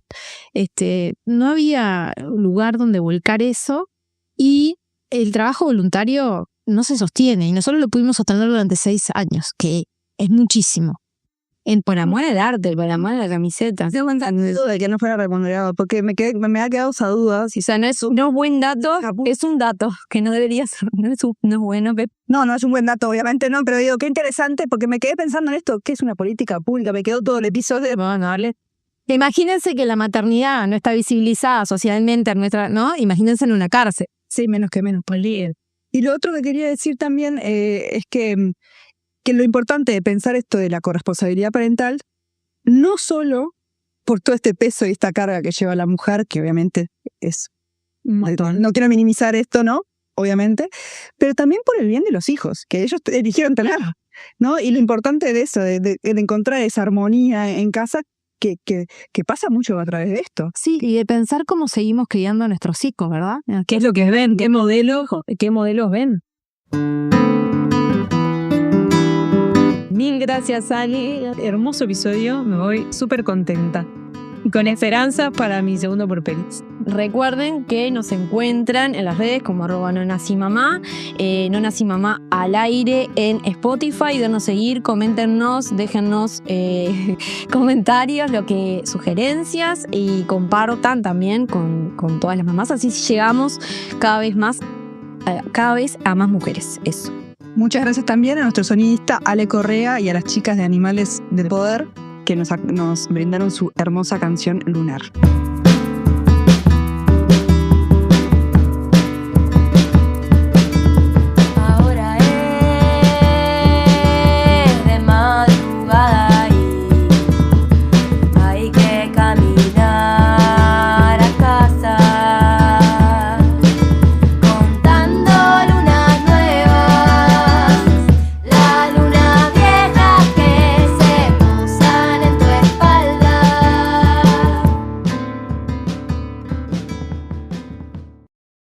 no había lugar donde volcar eso, y el trabajo voluntario no se sostiene, y nosotros lo pudimos sostener durante 6 años, que es muchísimo. Por amor al arte, por amor a la camiseta. Estoy contando de que no fuera remunerado, porque me ha quedado esa duda. O sea, no es buen dato, es un dato que no debería ser, no es bueno. No es un buen dato, obviamente no, pero digo, qué interesante, porque me quedé pensando en esto, ¿qué es una política pública? Me quedó todo el episodio. Bueno, dale. Imagínense que la maternidad no está visibilizada socialmente en nuestra, ¿no? Imagínense en una cárcel. Sí, menos, pues líder. Y lo otro que quería decir también es que lo importante de pensar esto de la corresponsabilidad parental, no solo por todo este peso y esta carga que lleva la mujer, que obviamente es un montón. No quiero minimizar esto, ¿no? Obviamente, pero también por el bien de los hijos, que ellos eligieron tener, ¿no? Y lo importante de eso, de encontrar esa armonía en casa, que pasa mucho a través de esto. Sí, y de pensar cómo seguimos criando a nuestros hijos, ¿verdad? ¿Qué es lo que ven? ¿Qué modelos ven? Mil gracias, Ali. Hermoso episodio, me voy súper contenta. Y con esperanza para mi segundo por pelis. Recuerden que nos encuentran en las redes como @nonasimamá, nonasimamá al aire en Spotify. Denos seguir, coméntenos, déjennos comentarios, sugerencias y compartan también con todas las mamás. Así llegamos cada vez a más mujeres. Eso. Muchas gracias también a nuestro sonidista Ale Correa y a las chicas de Animales del Poder que nos brindaron su hermosa canción Lunar.